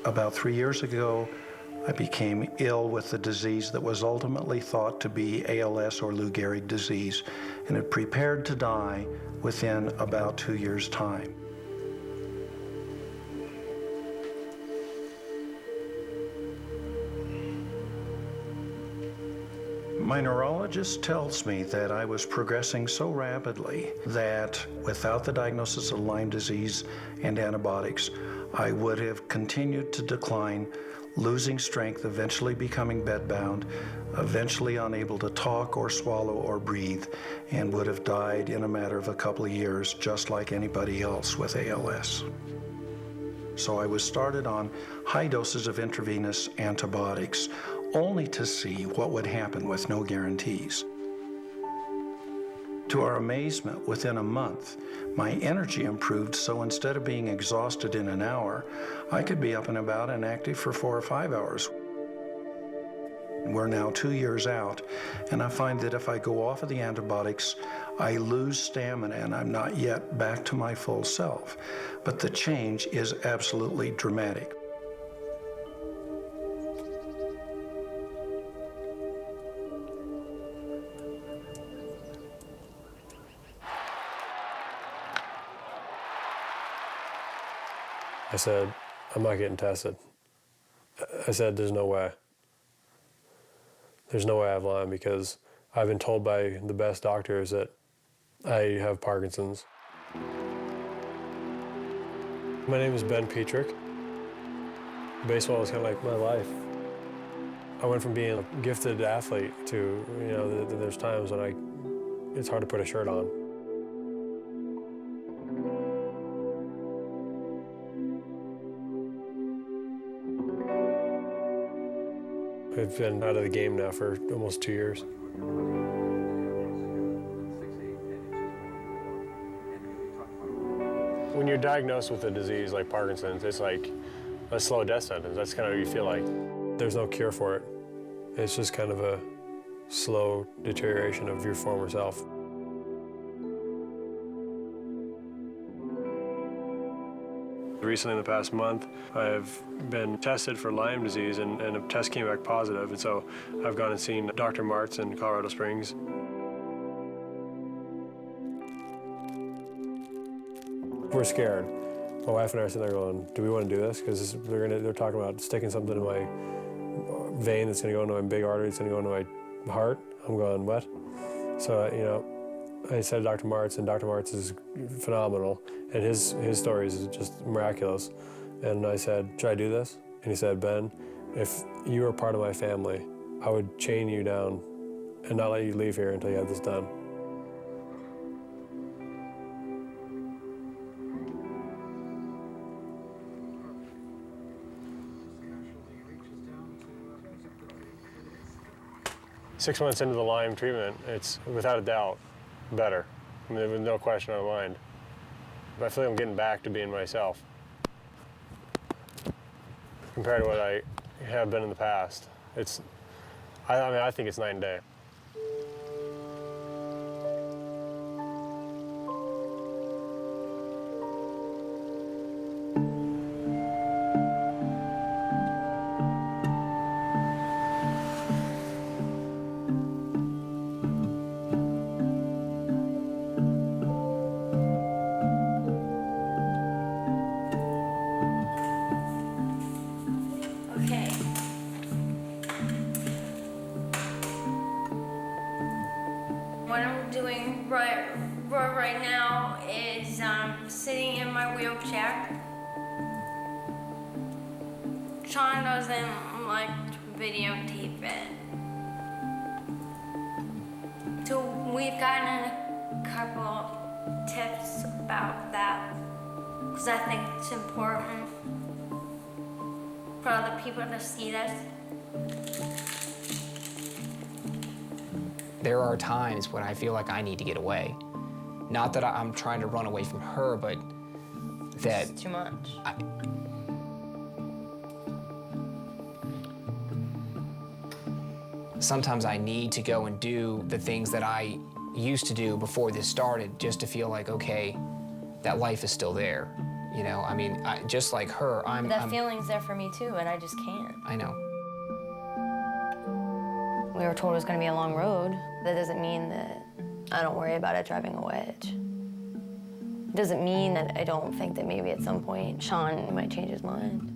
About 3 years ago, I became ill with the disease that was ultimately thought to be ALS or Lou Gehrig disease, and had prepared to die within about 2 years' time. My neurologist tells me that I was progressing so rapidly that without the diagnosis of Lyme disease and antibiotics, I would have continued to decline, losing strength, eventually becoming bedbound, eventually unable to talk or swallow or breathe, and would have died in a matter of a couple of years, just like anybody else with ALS. So I was started on high doses of intravenous antibiotics, only to see what would happen with no guarantees. To our amazement, within a month, my energy improved, so instead of being exhausted in an hour, I could be up and about and active for 4 or 5 hours. We're now 2 years out, and I find that if I go off of the antibiotics, I lose stamina and I'm not yet back to my full self. But the change is absolutely dramatic. I said, I'm not getting tested. I said, there's no way. There's no way I have Lyme because I've been told by the best doctors that I have Parkinson's. My name is Ben Petrick. Baseball was kind of like my life. I went from being a gifted athlete to, there's times when it's hard to put a shirt on. I've been out of the game now for almost 2 years. When you're diagnosed with a disease like Parkinson's, it's like a slow death sentence. That's kind of what you feel like. There's no cure for it. It's just kind of a slow deterioration of your former self. Recently, in the past month, I've been tested for Lyme disease, and a test came back positive, and so I've gone and seen Dr. Martz in Colorado Springs. We're scared. My wife and I are sitting there going, do we want to do this? Because they're talking about sticking something in my vein that's going to go into my big artery, it's going to go into my heart. I'm going, what? So, you know, I said Dr. Martz, and Dr. Martz is phenomenal, and his stories is just miraculous. And I said, should I do this? And he said, Ben, if you were part of my family, I would chain you down and not let you leave here until you had this done. Six months into the Lyme treatment, it's without a doubt better. I mean, there's no question in my mind. But I feel like I'm getting back to being myself compared to what I have been in the past. I think it's night and day. What I'm doing right now is sitting in my wheelchair. Sean doesn't like to videotape it. So we've gotten a couple tips about that because I think it's important for other people to see this. There are times when I feel like I need to get away. Not that I'm trying to run away from her, but that... It's too much. Sometimes I need to go and do the things that I used to do before this started just to feel like, okay, that life is still there. You know, I mean, just like her, That feeling's there for me too, and I just can't. I know. We were told it was going to be a long road. That doesn't mean that I don't worry about it driving a wedge. It doesn't mean that I don't think that maybe at some point Sean might change his mind.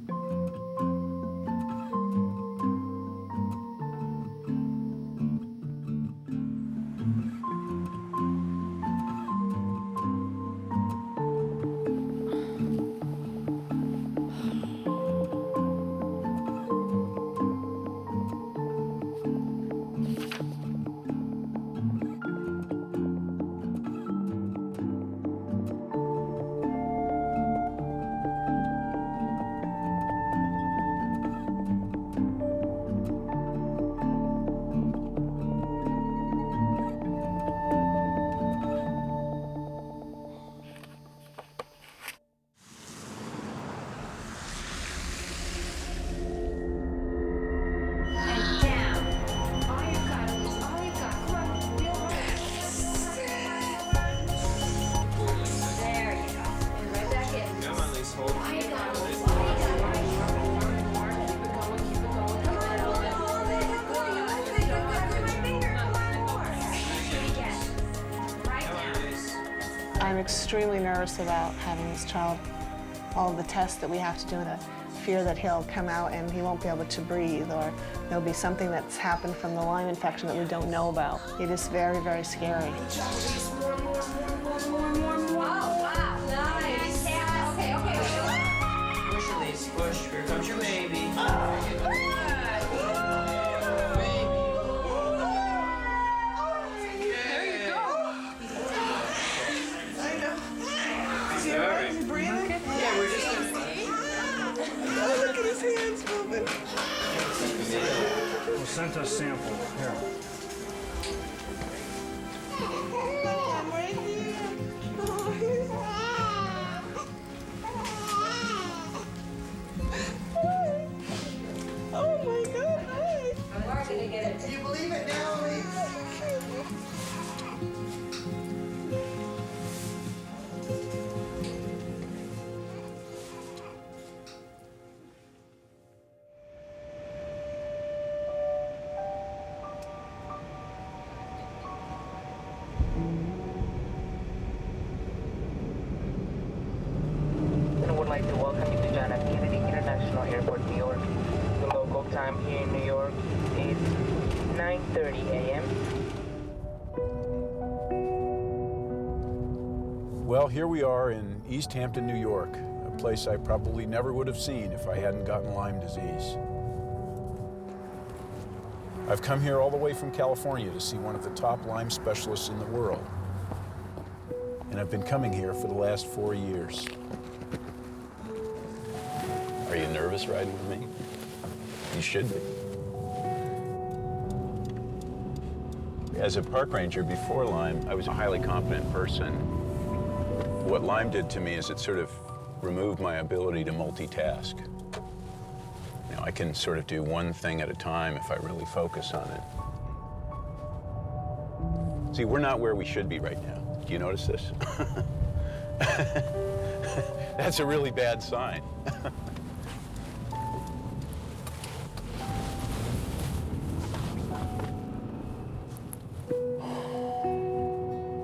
I'm extremely nervous about having this child. All of the tests that we have to do, the fear that he'll come out and he won't be able to breathe, or there'll be something that's happened from the Lyme infection that we don't know about. It is very, very scary. Push, Elise, push. Here comes your baby. Placenta sample. Here. time here in New York is 9:30 a.m. Well, here we are in East Hampton, New York, a place I probably never would have seen if I hadn't gotten Lyme disease. I've come here all the way from California to see one of the top Lyme specialists in the world. And I've been coming here for the last 4 years. Are you nervous riding with me? You should be. As a park ranger before Lyme, I was a highly competent person. What Lyme did to me is it sort of removed my ability to multitask. You know, I can sort of do one thing at a time if I really focus on it. See, we're not where we should be right now. Do you notice this? That's a really bad sign.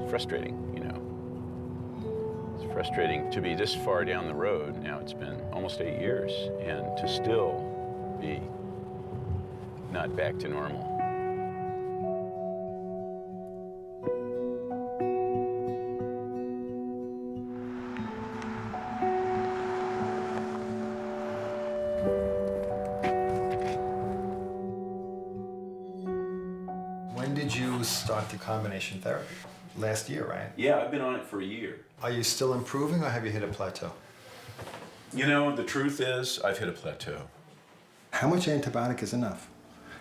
It's frustrating, you know. It's frustrating to be this far down the road. Now it's been almost 8 years, and to still be not back to normal. When did you start the combination therapy? Last year, right? Yeah, I've been on it for a year. Are you still improving, or have you hit a plateau? You know, the truth is, I've hit a plateau. How much antibiotic is enough?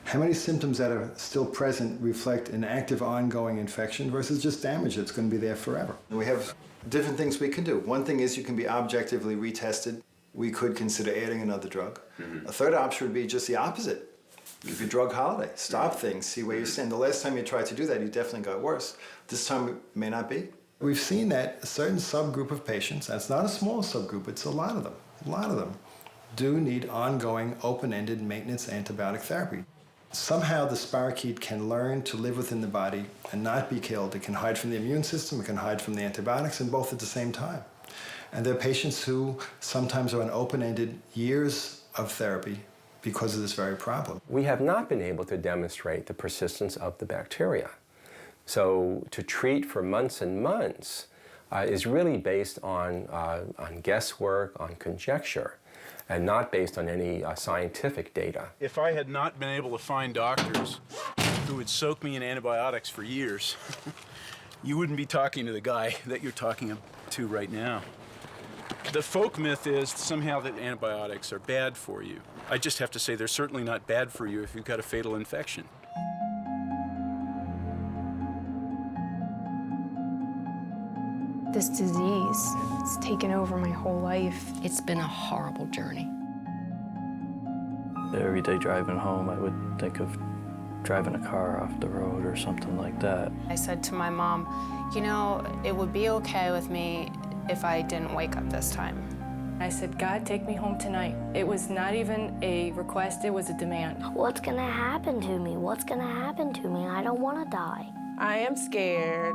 How many symptoms that are still present reflect an active ongoing infection versus just damage that's going to be there forever? We have different things we can do. One thing is you can be objectively retested. We could consider adding another drug. A third option would be just the opposite. Give you a drug holiday, stop things, see where you stand. The last time you tried to do that, you definitely got worse. This time it may not be. We've seen that a certain subgroup of patients, and it's not a small subgroup, it's a lot of them, do need ongoing open-ended maintenance antibiotic therapy. Somehow the spirochete can learn to live within the body and not be killed. It can hide from the immune system, it can hide from the antibiotics, and both at the same time. And there are patients who sometimes are on open-ended years of therapy because of this very problem. We have not been able to demonstrate the persistence of the bacteria. So to treat for months and months is really based on guesswork, on conjecture, and not based on any scientific data. If I had not been able to find doctors who would soak me in antibiotics for years, you wouldn't be talking to the guy that you're talking to right now. The folk myth is somehow that antibiotics are bad for you. I just have to say they're certainly not bad for you if you've got a fatal infection. This disease, it's taken over my whole life. It's been a horrible journey. Every day driving home, I would think of driving a car off the road or something like that. I said to my mom, you know, it would be okay with me if I didn't wake up this time. I said, God, take me home tonight. It was not even a request, it was a demand. What's gonna happen to me? What's gonna happen to me? I don't wanna die. I am scared.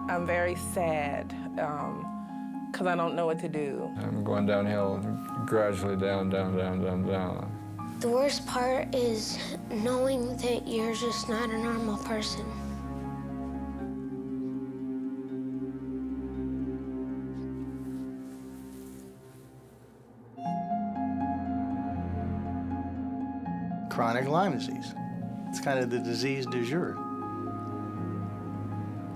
I'm very sad, because I don't know what to do. I'm going downhill, gradually down. The worst part is knowing that you're just not a normal person. Chronic Lyme disease. It's kind of the disease du jour.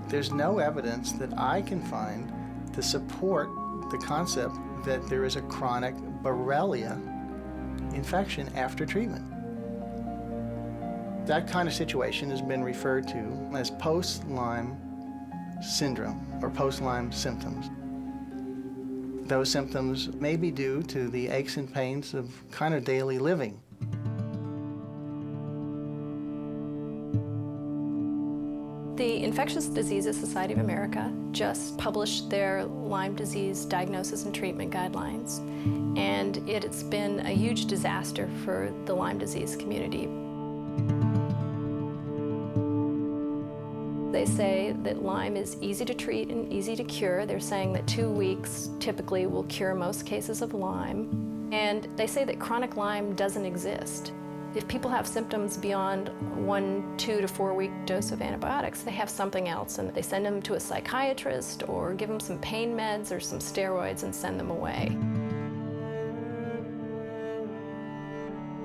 There's no evidence that I can find to support the concept that there is a chronic Borrelia infection after treatment. That kind of situation has been referred to as post-Lyme syndrome or post-Lyme symptoms. Those symptoms may be due to the aches and pains of kind of daily living. The Infectious Diseases Society of America just published their Lyme disease diagnosis and treatment guidelines, and it's been a huge disaster for the Lyme disease community. They say that Lyme is easy to treat and easy to cure. They're saying that 2 weeks typically will cure most cases of Lyme. And they say that chronic Lyme doesn't exist. If people have symptoms beyond 1, 2 to 4 week dose of antibiotics, they have something else, and they send them to a psychiatrist or give them some pain meds or some steroids and send them away.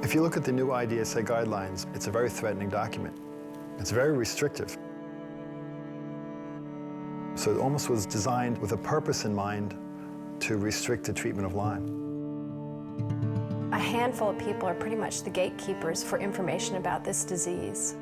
If you look at the new IDSA guidelines, it's a very threatening document. It's very restrictive. So it almost was designed with a purpose in mind to restrict the treatment of Lyme. A handful of people are pretty much the gatekeepers for information about this disease.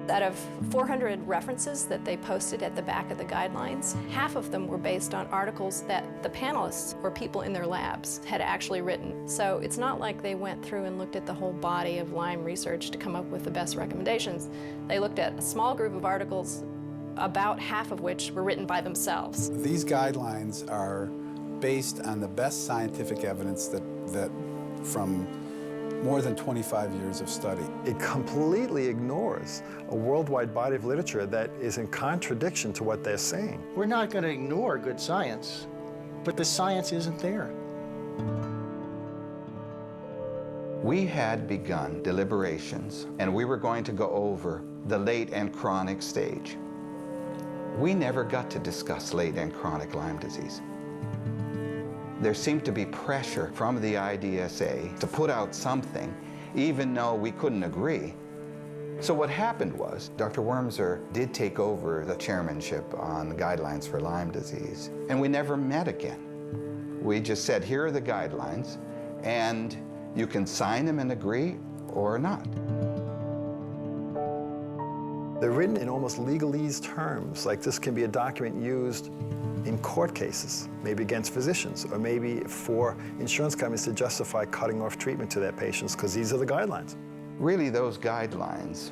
Out of 400 references that they posted at the back of the guidelines, half of them were based on articles that the panelists or people in their labs had actually written. So it's not like they went through and looked at the whole body of Lyme research to come up with the best recommendations. They looked at a small group of articles, about half of which were written by themselves. These guidelines are based on the best scientific evidence that from more than 25 years of study. It completely ignores a worldwide body of literature that is in contradiction to what they're saying. We're not going to ignore good science, but the science isn't there. We had begun deliberations, and we were going to go over the late and chronic stage. We never got to discuss late and chronic Lyme disease. There seemed to be pressure from the IDSA to put out something, even though we couldn't agree. So what happened was, Dr. Wormser did take over the chairmanship on the guidelines for Lyme disease, and we never met again. We just said, here are the guidelines, and you can sign them and agree or not. They're written in almost legalese terms, like this can be a document used in court cases, maybe against physicians, or maybe for insurance companies to justify cutting off treatment to their patients, because these are the guidelines. Really, those guidelines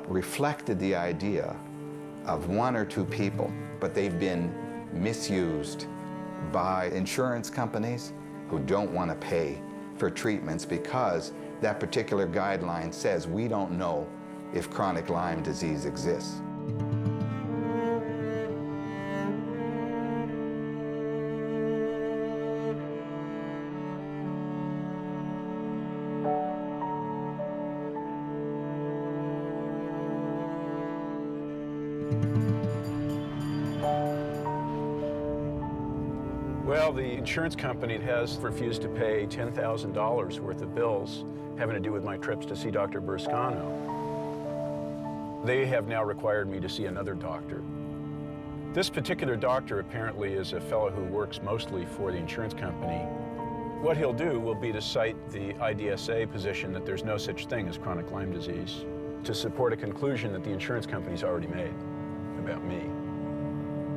reflected the idea of 1 or 2 people, but they've been misused by insurance companies who don't want to pay for treatments because that particular guideline says we don't know if chronic Lyme disease exists. Well, the insurance company has refused to pay $10,000 worth of bills having to do with my trips to see Dr. Burscano. They have now required me to see another doctor. This particular doctor apparently is a fellow who works mostly for the insurance company. What he'll do will be to cite the IDSA position that there's no such thing as chronic Lyme disease to support a conclusion that the insurance company's already made about me.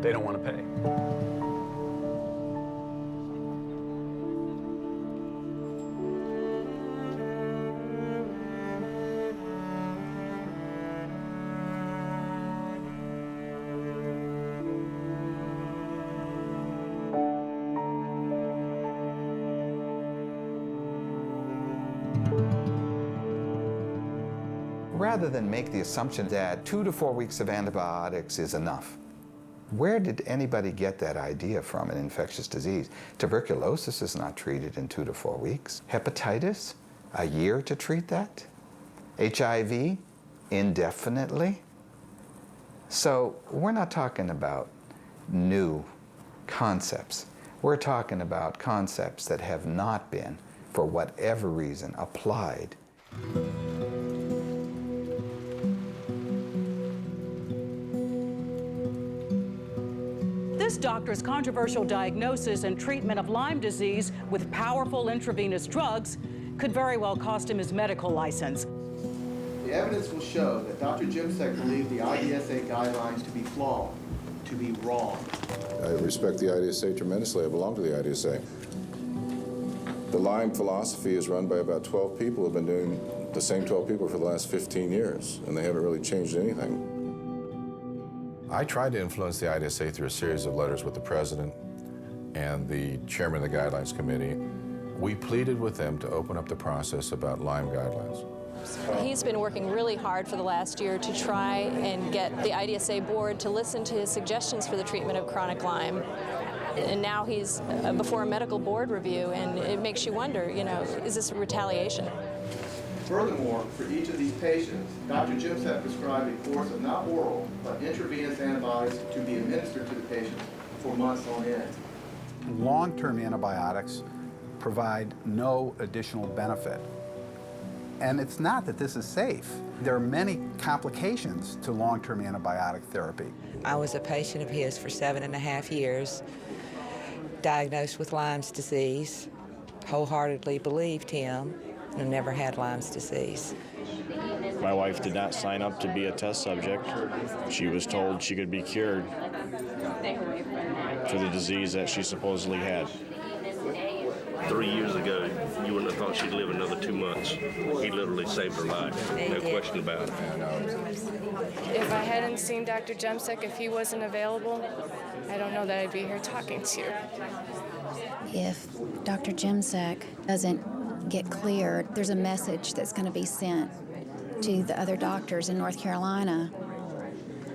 They don't want to pay. Rather than make the assumption that 2 to 4 weeks of antibiotics is enough, where did anybody get that idea from in infectious disease? Tuberculosis is not treated in 2 to 4 weeks. Hepatitis, a year to treat that? HIV, indefinitely? So we're not talking about new concepts. We're talking about concepts that have not been, for whatever reason, applied. This doctor's controversial diagnosis and treatment of Lyme disease with powerful intravenous drugs could very well cost him his medical license. The evidence will show that Dr. Jemsek believed the IDSA guidelines to be flawed, to be wrong. I respect the IDSA tremendously. I belong to the IDSA. The Lyme philosophy is run by about 12 people who have been doing the same 12 people for the last 15 years, and they haven't really changed anything. I tried to influence the IDSA through a series of letters with the president and the chairman of the guidelines committee. We pleaded with them to open up the process about Lyme guidelines. He's been working really hard for the last year to try and get the IDSA board to listen to his suggestions for the treatment of chronic Lyme. And now he's before a medical board review, and it makes you wonder, you know, is this retaliation? Furthermore, for each of these patients, Dr. Jemsek prescribed a course of not oral, but intravenous antibiotics to be administered to the patients for months on end. Long-term antibiotics provide no additional benefit. And it's not that this is safe. There are many complications to long-term antibiotic therapy. I was a patient of his for 7.5 years, diagnosed with Lyme's disease, wholeheartedly believed him, and never had Lyme's disease. My wife did not sign up to be a test subject. She was told she could be cured for the disease that she supposedly had. 3 years ago, you wouldn't have thought she'd live another 2 months. He literally saved her life, no question about it. If I hadn't seen Dr. Jemsek, if he wasn't available, I don't know that I'd be here talking to you. If Dr. Jemsek doesn't get cleared, there's a message that's going to be sent to the other doctors in North Carolina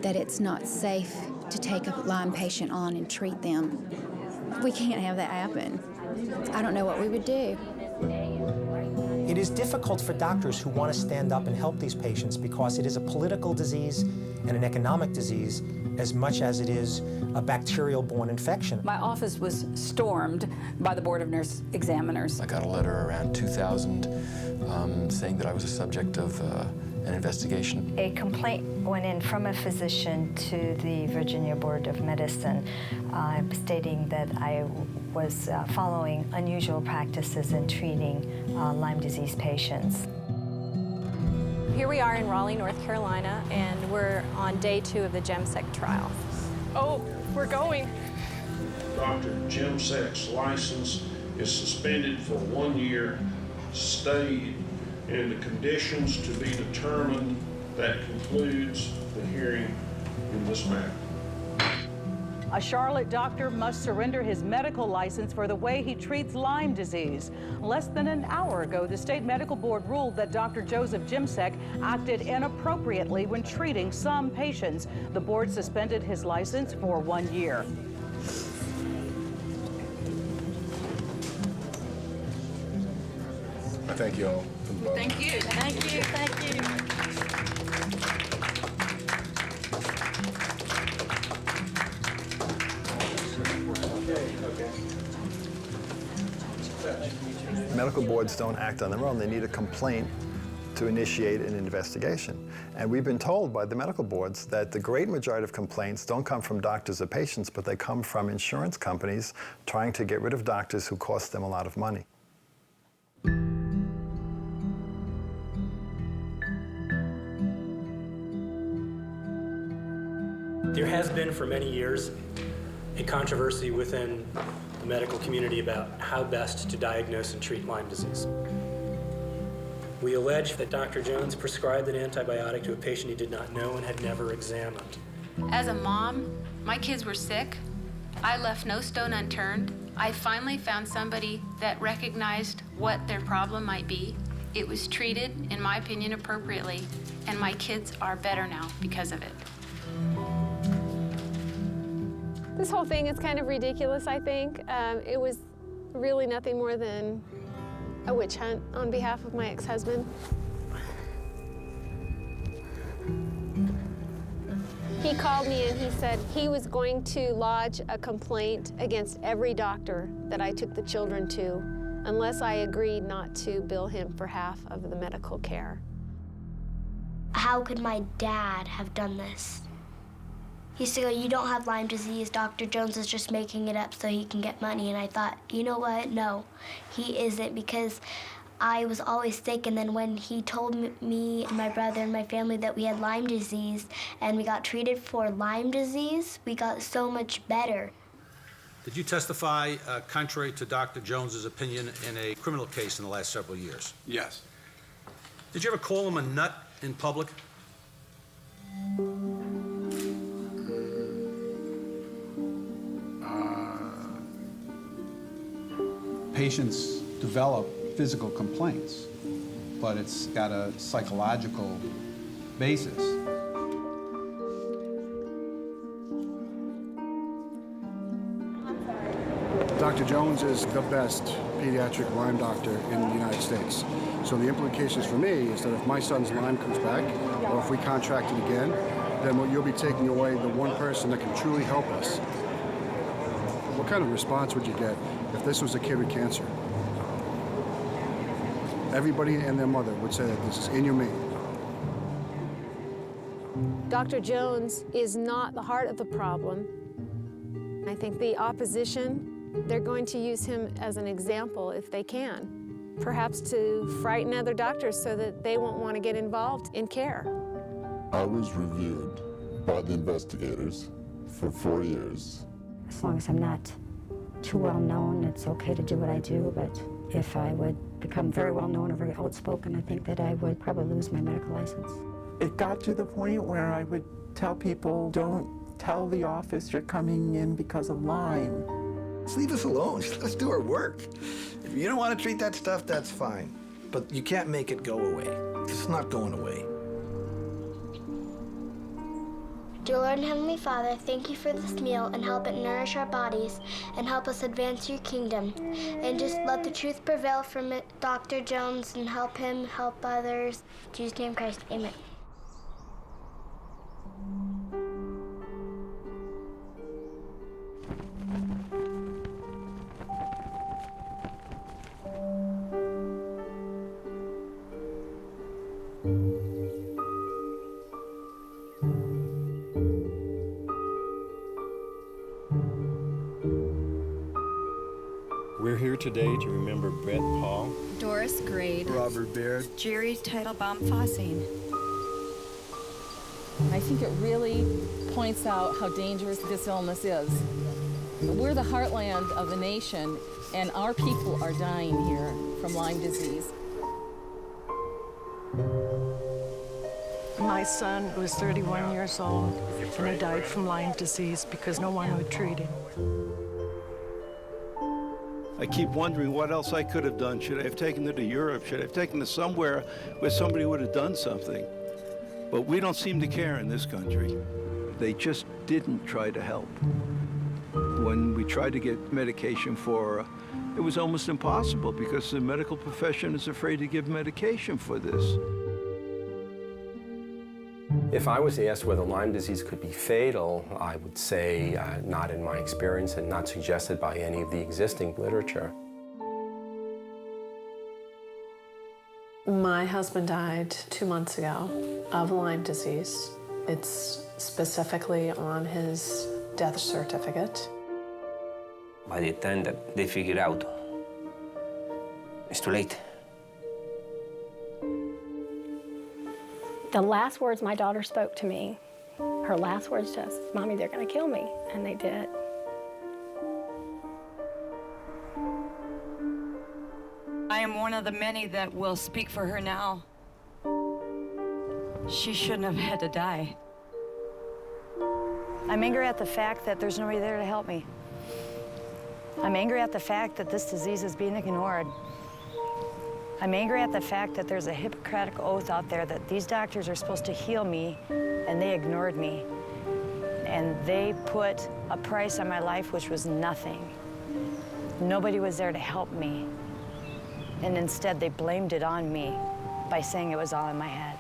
that it's not safe to take a Lyme patient on and treat them. We can't have that happen. I don't know what we would do. It is difficult for doctors who want to stand up and help these patients because it is a political disease and an economic disease as much as it is a bacterial-borne infection. My office was stormed by the Board of Nurse Examiners. I got a letter around 2000 saying that I was a subject of an investigation. A complaint went in from a physician to the Virginia Board of Medicine stating that I was following unusual practices in treating Lyme disease patients. Here we are in Raleigh, North Carolina, and we're on day 2 of the Jemsek trial. Oh, we're going. Dr. Jemsek's license is suspended for 1 year, stayed, and the conditions to be determined. That concludes the hearing in this matter. A Charlotte doctor must surrender his medical license for the way he treats Lyme disease. Less than an hour ago, the state medical board ruled that Dr. Joseph Jemsek acted inappropriately when treating some patients. The board suspended his license for 1 year. I thank you all. Thank you. Thank you. Thank you. Medical boards don't act on their own. They need a complaint to initiate an investigation. And we've been told by the medical boards that the great majority of complaints don't come from doctors or patients, but they come from insurance companies trying to get rid of doctors who cost them a lot of money. There has been for many years a controversy within the medical community about how best to diagnose and treat Lyme disease. We allege that Dr. Jones prescribed an antibiotic to a patient he did not know and had never examined. As a mom, my kids were sick. I left no stone unturned. I finally found somebody that recognized what their problem might be. It was treated, in my opinion, appropriately, and my kids are better now because of it. This whole thing is kind of ridiculous, I think. It was really nothing more than a witch hunt on behalf of my ex-husband. He called me and he said he was going to lodge a complaint against every doctor that I took the children to unless I agreed not to bill him for half of the medical care. How could my dad have done this? He used to go, "You don't have Lyme disease. Dr. Jones is just making it up so he can get money." And I thought, you know what? No, he isn't, because I was always sick. And then when he told me and my brother and my family that we had Lyme disease and we got treated for Lyme disease, we got so much better. Did you testify contrary to Dr. Jones's opinion in a criminal case in the last several years? Yes. Did you ever call him a nut in public? Patients develop physical complaints, but it's got a psychological basis. Dr. Jones is the best pediatric Lyme doctor in the United States. So the implications for me is that if my son's Lyme comes back, or if we contract it again, then you'll be taking away the one person that can truly help us. What kind of response would you get if this was a kid with cancer? Everybody and their mother would say that this is inhumane. Dr. Jones is not the heart of the problem. I think the opposition, they're going to use him as an example if they can, perhaps to frighten other doctors so that they won't want to get involved in care. I was reviewed by the investigators for 4 years. As long as I'm not too well known, it's okay to do what I do, but if I would become very well known or very outspoken, I think that I would probably lose my medical license. It got to the point where I would tell people, don't tell the office you're coming in because of Lyme. Just leave us alone. Let's do our work. If you don't want to treat that stuff, that's fine. But you can't make it go away. It's not going away. Dear Lord and Heavenly Father, thank you for this meal and help it nourish our bodies and help us advance your kingdom. And just let the truth prevail from it, Dr. Jones, and help him help others. In Jesus' name, Christ, amen. We're here today to remember Brett Paul, Doris Grade, Robert Baird, Jerry Teitelbaum-Fossing. I think it really points out how dangerous this illness is. We're the heartland of the nation, and our people are dying here from Lyme disease. My son was 31 years old, and he died from Lyme disease because no one would treat him. I keep wondering what else I could have done. Should I have taken it to Europe? Should I have taken it somewhere where somebody would have done something? But we don't seem to care in this country. They just didn't try to help. When we tried to get medication for her, it was almost impossible because the medical profession is afraid to give medication for this. If I was asked whether Lyme disease could be fatal, I would say not in my experience and not suggested by any of the existing literature. My husband died 2 months ago of Lyme disease. It's specifically on his death certificate. By the time that they figure out, it's too late. The last words my daughter spoke to me, her last words just, "Mommy, they're going to kill me," and they did. I am one of the many that will speak for her now. She shouldn't have had to die. I'm angry at the fact that there's nobody there to help me. I'm angry at the fact that this disease is being ignored. I'm angry at the fact that there's a Hippocratic oath out there that these doctors are supposed to heal me, and they ignored me. And they put a price on my life which was nothing. Nobody was there to help me. And instead, they blamed it on me by saying it was all in my head.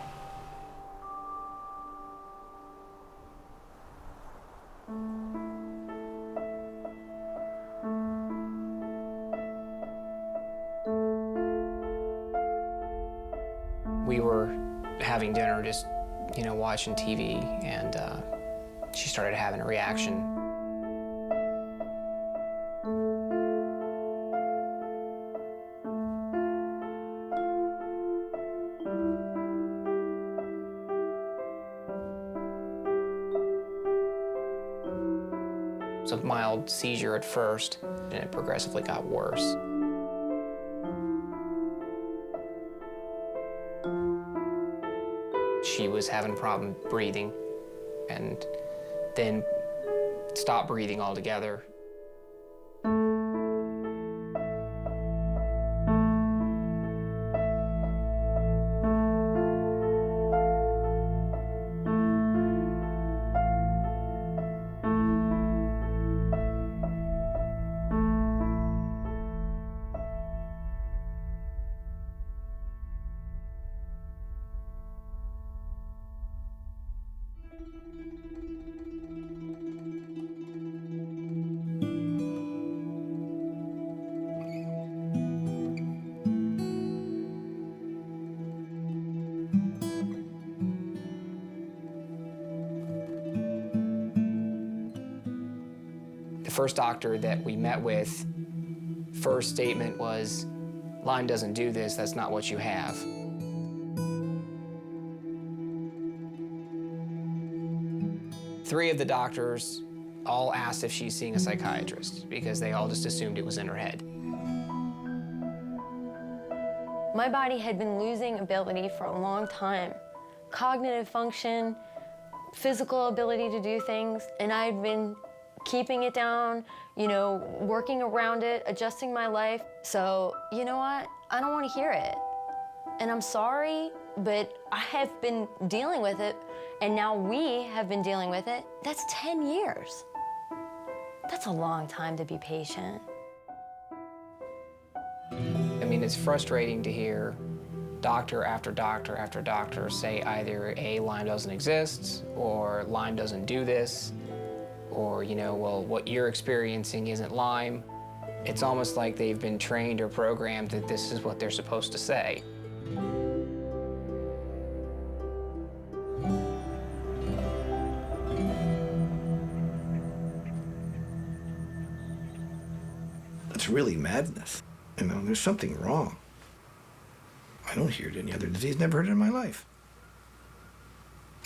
We were having dinner, just, watching TV, and she started having a reaction. It was a mild seizure at first, and it progressively got worse. She was having a problem breathing, and then stopped breathing altogether. first doctor that we met with, first statement was, Lyme doesn't do this, that's not what you have. Three of the doctors all asked if she's seeing a psychiatrist because they all just assumed it was in her head. My body had been losing ability for a long time. Cognitive function, physical ability to do things, and I'd been keeping it down, you know, working around it, adjusting my life. So, you know what? I don't want to hear it. And I'm sorry, but I have been dealing with it, and now we have been dealing with it. That's 10 years. That's a long time to be patient. I mean, it's frustrating to hear doctor after doctor after doctor say either A, Lyme doesn't exist, or Lyme doesn't do this, or, you know, well, what you're experiencing isn't Lyme. It's almost like they've been trained or programmed that this is what they're supposed to say. It's really madness. You know, there's something wrong. I don't hear it any other disease, never heard it in my life.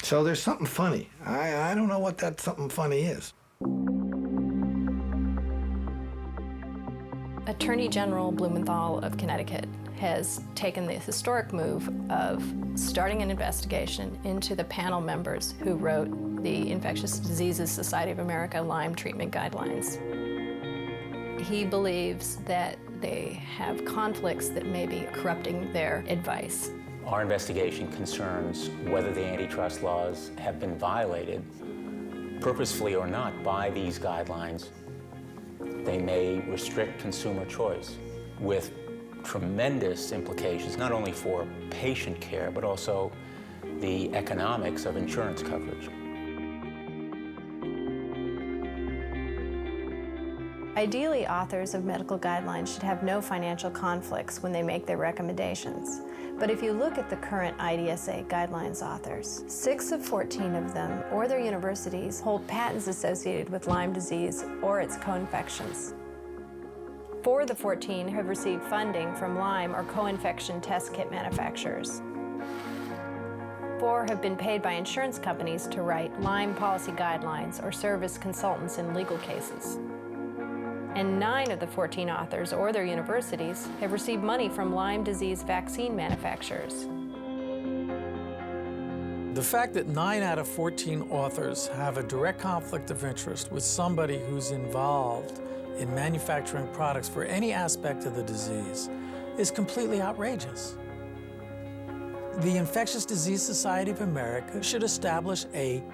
So there's something funny. I don't know what that something funny is. Attorney General Blumenthal of Connecticut has taken the historic move of starting an investigation into the panel members who wrote the Infectious Diseases Society of America Lyme treatment guidelines. He believes that they have conflicts that may be corrupting their advice. Our investigation concerns whether the antitrust laws have been violated, purposefully or not, by these guidelines. They may restrict consumer choice with tremendous implications, not only for patient care, but also the economics of insurance coverage. Ideally, authors of medical guidelines should have no financial conflicts when they make their recommendations. But if you look at the current IDSA guidelines authors, 6 of 14 of them or their universities hold patents associated with Lyme disease or its co-infections. 4 of the 14 have received funding from Lyme or co-infection test kit manufacturers. 4 have been paid by insurance companies to write Lyme policy guidelines or serve as consultants in legal cases. And 9 of the 14 authors or their universities have received money from Lyme disease vaccine manufacturers. The fact that 9 out of 14 authors have a direct conflict of interest with somebody who's involved in manufacturing products for any aspect of the disease is completely outrageous. The Infectious Disease Society of America should establish a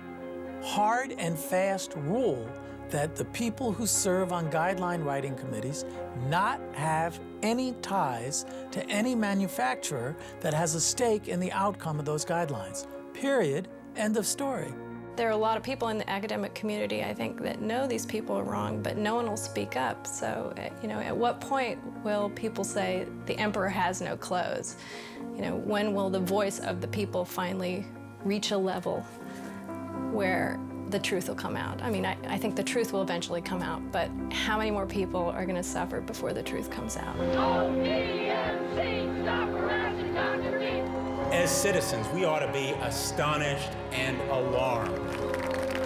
hard and fast rule that the people who serve on guideline writing committees not have any ties to any manufacturer that has a stake in the outcome of those guidelines. Period. End of story. There are a lot of people in the academic community, I think, that know these people are wrong, but no one will speak up. So, you know, at what point will people say the emperor has no clothes? You know, when will the voice of the people finally reach a level where the truth will come out? I mean, I think the truth will eventually come out, but how many more people are going to suffer before the truth comes out? As citizens, we ought to be astonished and alarmed.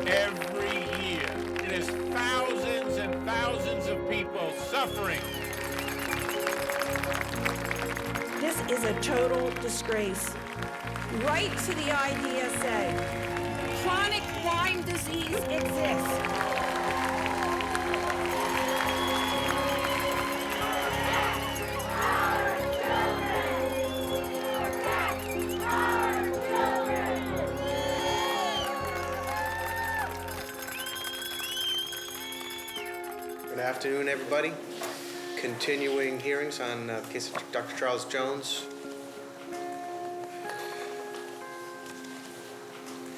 Every year, it is thousands and thousands of people suffering. This is a total disgrace. Right to the IDSA. Chronic Lyme disease exists. Good afternoon, everybody. Continuing hearings on the case of Dr. Charles Jones.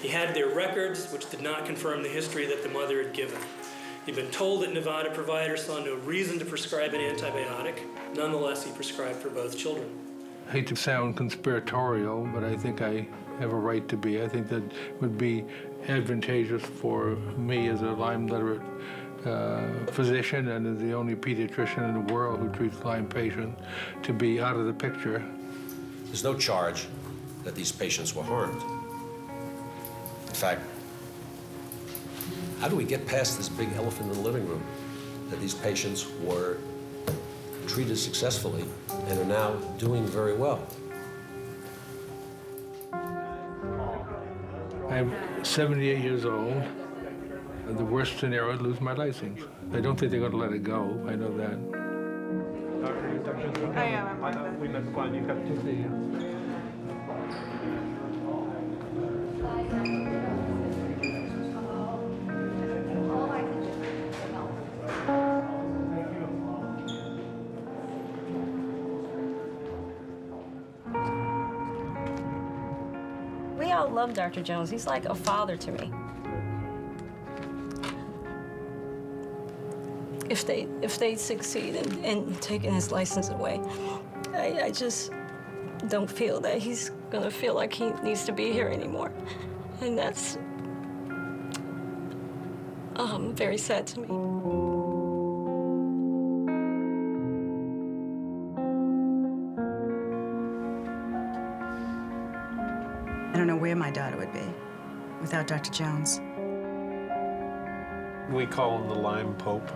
He had their records, which did not confirm the history that the mother had given. He'd been told that Nevada providers saw no reason to prescribe an antibiotic. Nonetheless, he prescribed for both children. I hate to sound conspiratorial, but I think I have a right to be. I think that would be advantageous for me as a Lyme literate physician and the only pediatrician in the world who treats Lyme patients to be out of the picture. There's no charge that these patients were harmed. In fact, how do we get past this big elephant in the living room? That these patients were treated successfully and are now doing very well. I'm 78 years old. The worst scenario is lose my license. I don't think they're going to let it go. I know that. We all love Dr. Jones. He's like a father to me. If they succeed in taking his license away, I just don't feel that he's gonna feel like he needs to be here anymore. And that's very sad to me. I don't know where my daughter would be without Dr. Jones. We call him the Lyme Pope.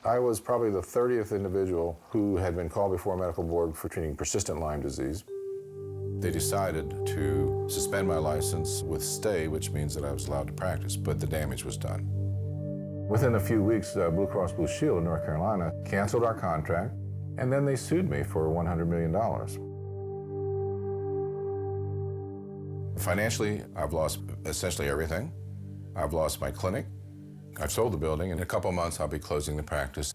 I was probably the 30th individual who had been called before a medical board for treating persistent Lyme disease. They decided to suspend my license with stay, which means that I was allowed to practice, but the damage was done. Within a few weeks, Blue Cross Blue Shield of North Carolina canceled our contract, and then they sued me for $100 million. Financially, I've lost essentially everything. I've lost my clinic. I've sold the building. In a couple of months, I'll be closing the practice.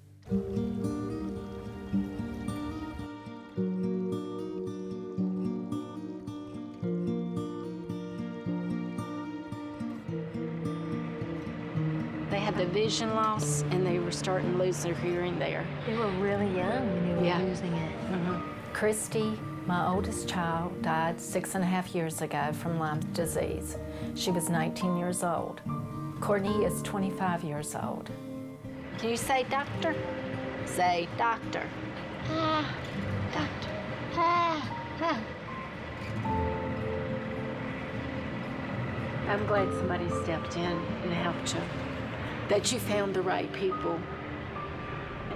They had the vision loss, and they were starting to lose their hearing there. They were really young when they were losing it. Christy, my oldest child, died 6.5 years ago from Lyme disease. She was 19 years old. Courtney is 25 years old. Can you say doctor? Say doctor. Doctor. I'm glad somebody stepped in and helped you. That you found the right people.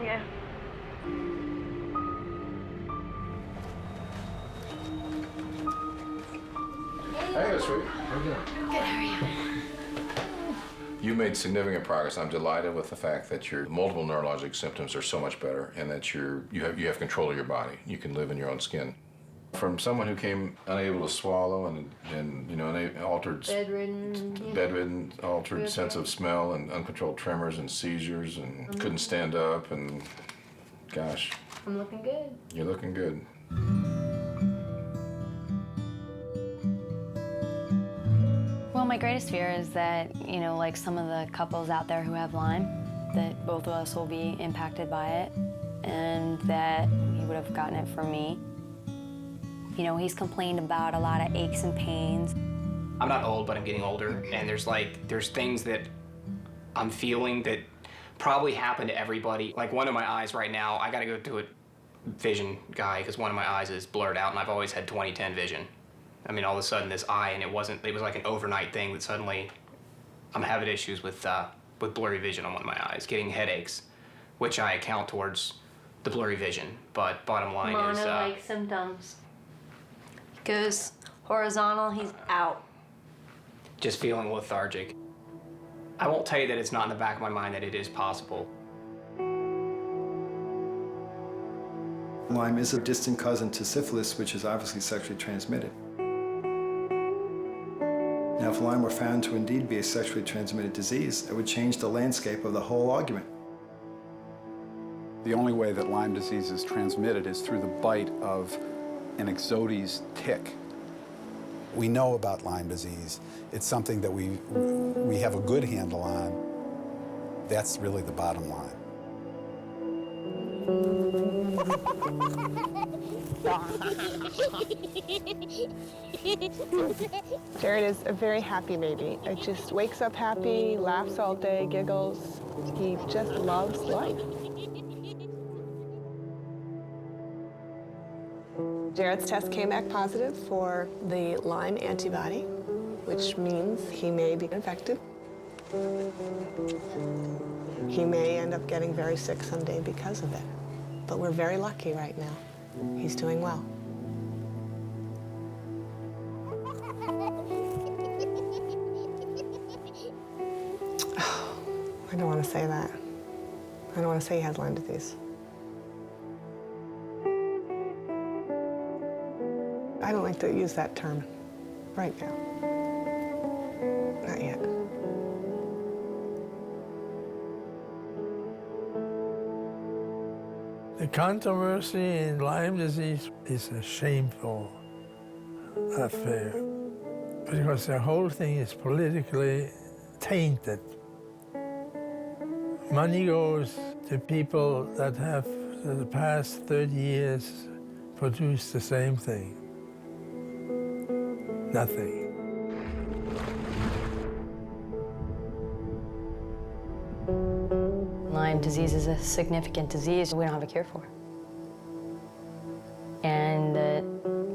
Yeah. Hey, sweet. How you doing? Good, how are you? You made significant progress. I'm delighted with the fact that your multiple neurologic symptoms are so much better and that you have control of your body. You can live in your own skin. From someone who came unable to swallow and you know, an altered bedridden, altered sense of smell and uncontrolled tremors and seizures and couldn't stand up and gosh. I'm looking good. You're looking good. Well, my greatest fear is that, you know, like some of the couples out there who have Lyme, that both of us will be impacted by it and that he would have gotten it from me. You know, he's complained about a lot of aches and pains. I'm not old, but I'm getting older, and there's things that I'm feeling that probably happen to everybody. Like one of my eyes right now, I gotta go to a vision guy because one of my eyes is blurred out, and I've always had 20/10 vision. I mean, all of a sudden this eye, and it was like an overnight thing that suddenly I'm having issues with blurry vision on one of my eyes, getting headaches, which I account towards the blurry vision, but bottom line is... Mono-like symptoms. Goes horizontal, he's out. Just feeling lethargic. I won't tell you that it's not in the back of my mind that it is possible. Lyme is a distant cousin to syphilis, which is obviously sexually transmitted. Now, if Lyme were found to indeed be a sexually transmitted disease, it would change the landscape of the whole argument. The only way that Lyme disease is transmitted is through the bite of an Ixodes tick. We know about Lyme disease. It's something that we have a good handle on. That's really the bottom line. Jared is a very happy baby. He just wakes up happy, laughs all day, giggles. He just loves life. Jared's test came back positive for the Lyme antibody, which means he may be infected. He may end up getting very sick someday because of it. But we're very lucky right now. He's doing well. I don't want to say that. I don't want to say he has Lyme disease. I don't like to use that term right now. Not yet. The controversy in Lyme disease is a shameful affair because the whole thing is politically tainted. Money goes to people that have, for the past 30 years, produced the same thing. Nothing. Lyme disease is a significant disease we don't have a cure for. And that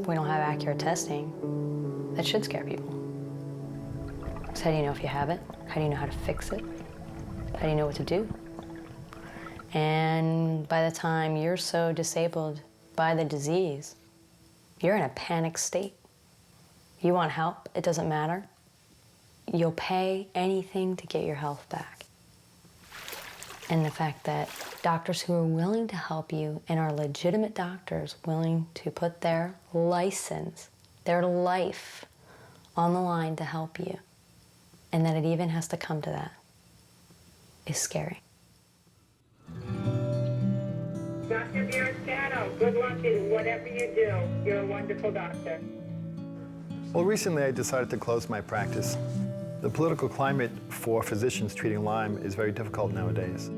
we don't have accurate testing, that should scare people. So how do you know if you have it? How do you know how to fix it? How do you know what to do? And by the time you're so disabled by the disease, you're in a panic state. You want help, it doesn't matter. You'll pay anything to get your health back. And the fact that doctors who are willing to help you and are legitimate doctors willing to put their license, their life on the line to help you, and that it even has to come to that, is scary. Dr. Biorstano, good luck in whatever you do. You're a wonderful doctor. Well, recently I decided to close my practice. The political climate for physicians treating Lyme is very difficult nowadays.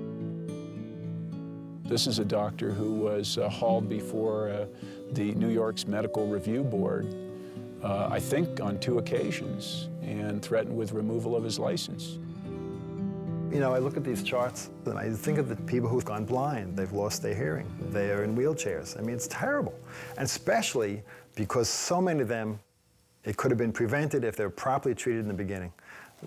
This is a doctor who was hauled before the New York's Medical Review Board, I think on 2 occasions, and threatened with removal of his license. You know, I look at these charts and I think of the people who've gone blind. They've lost their hearing. They are in wheelchairs. I mean, it's terrible. And especially because so many of them, it could have been prevented if they were properly treated in the beginning.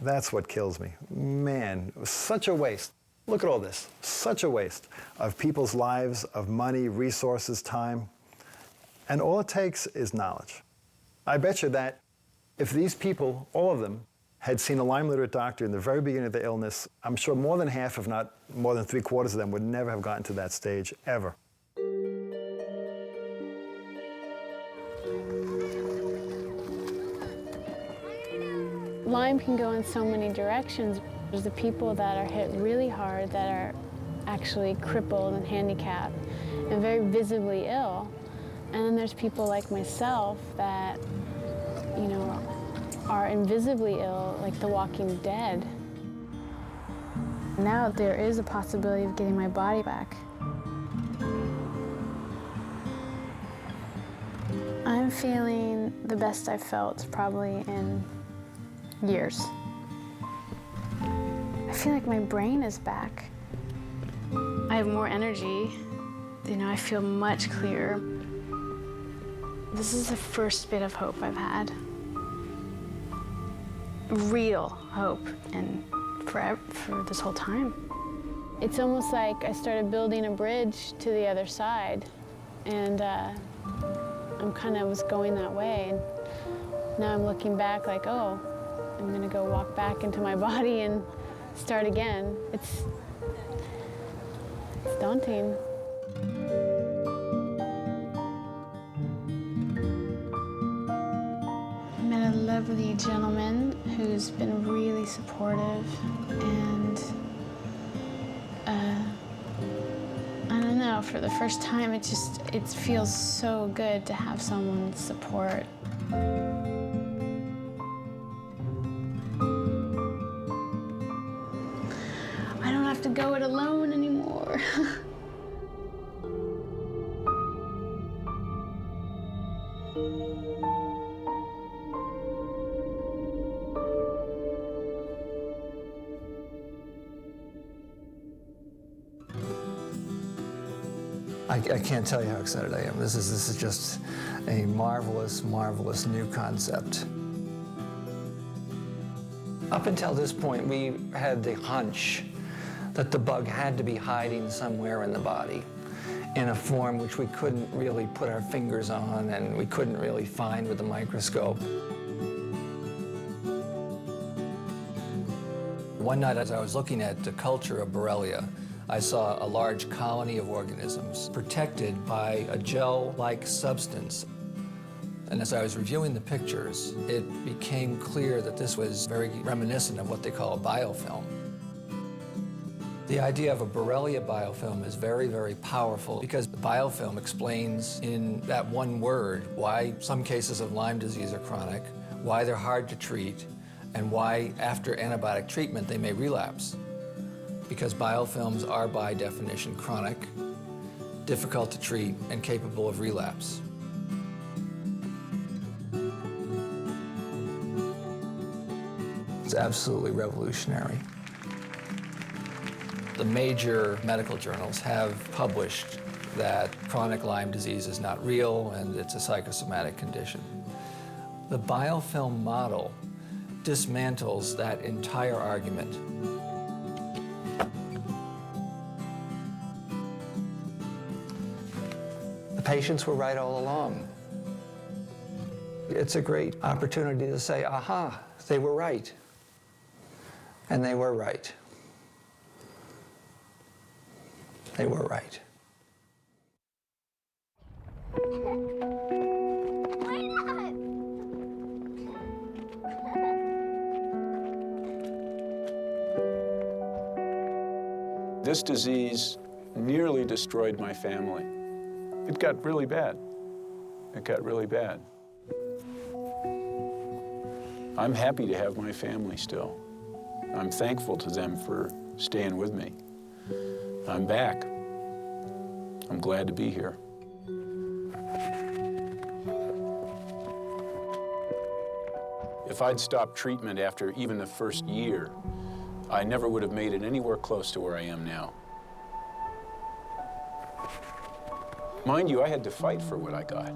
That's what kills me. Man, it was such a waste. Look at all this. Such a waste of people's lives, of money, resources, time. And all it takes is knowledge. I bet you that if these people, all of them, had seen a Lyme literate doctor in the very beginning of their illness, I'm sure more than half, if not more than 3/4 of them, would never have gotten to that stage, ever. Lyme can go in so many directions. There's the people that are hit really hard that are actually crippled and handicapped and very visibly ill. And then there's people like myself that, you know, are invisibly ill, like the Walking Dead. Now there is a possibility of getting my body back. I'm feeling the best I've felt probably in years. I feel like my brain is back. I have more energy. You know, I feel much clearer. This is the first bit of hope I've had. Real hope, and for this whole time. It's almost like I started building a bridge to the other side, and I'm kind of was going that way. And now I'm looking back like, oh, I'm gonna go walk back into my body and start again. It's daunting. I met a lovely gentleman who's been really supportive, and I don't know, for the first time it feels so good to have someone's support. I don't have to go it alone anymore. I can't tell you how excited I am. This is just a marvelous, marvelous new concept. Up until this point, we had the hunch that the bug had to be hiding somewhere in the body in a form which we couldn't really put our fingers on and we couldn't really find with a microscope. One night as I was looking at the culture of Borrelia, I saw a large colony of organisms protected by a gel-like substance. And as I was reviewing the pictures, it became clear that this was very reminiscent of what they call a biofilm. The idea of a Borrelia biofilm is very, very powerful because the biofilm explains in that one word why some cases of Lyme disease are chronic, why they're hard to treat, and why after antibiotic treatment they may relapse. Because biofilms are by definition chronic, difficult to treat, and capable of relapse. It's absolutely revolutionary. The major medical journals have published that chronic Lyme disease is not real and it's a psychosomatic condition. The biofilm model dismantles that entire argument. The patients were right all along. It's a great opportunity to say, aha, they were right. And they were right. They were right. This disease nearly destroyed my family. It got really bad. It got really bad. I'm happy to have my family still. I'm thankful to them for staying with me. I'm back. I'm glad to be here. If I'd stopped treatment after even the first year, I never would have made it anywhere close to where I am now. Mind you, I had to fight for what I got.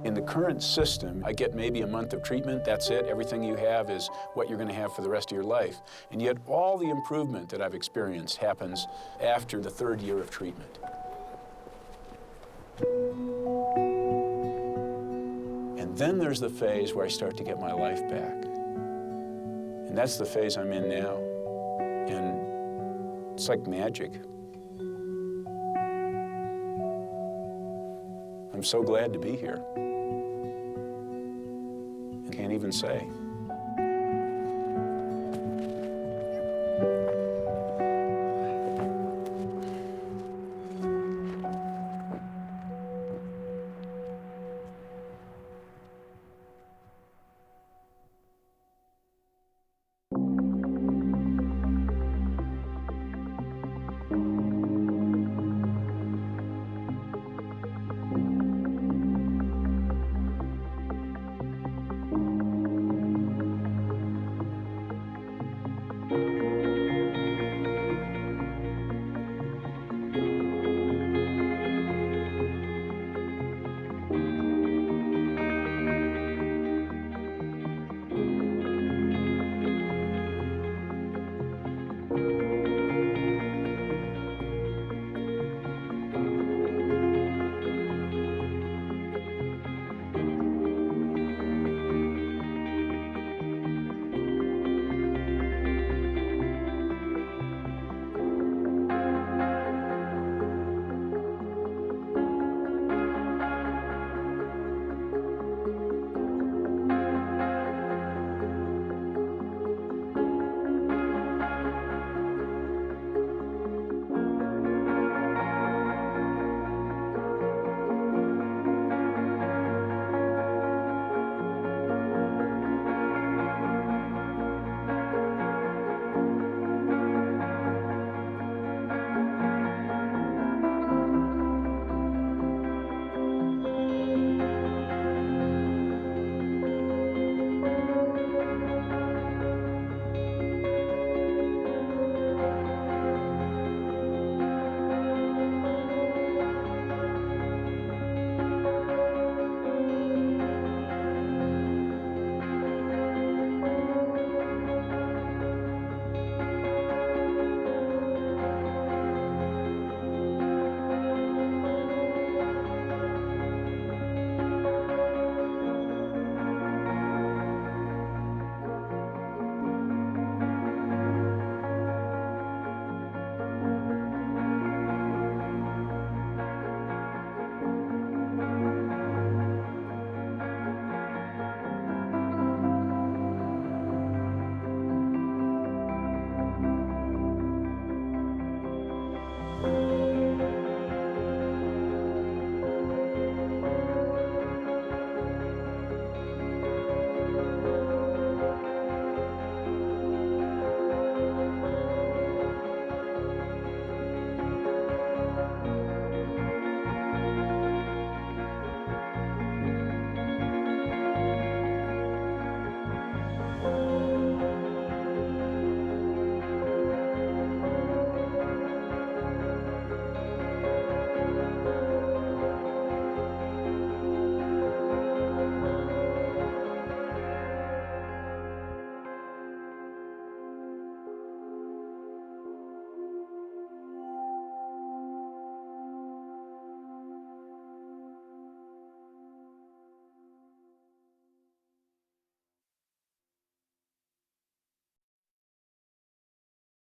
In the current system, I get maybe a month of treatment, that's it. Everything you have is what you're going to have for the rest of your life. And yet all the improvement that I've experienced happens after the third year of treatment. And then there's the phase where I start to get my life back. And that's the phase I'm in now. And it's like magic. I'm so glad to be here. I can't even say.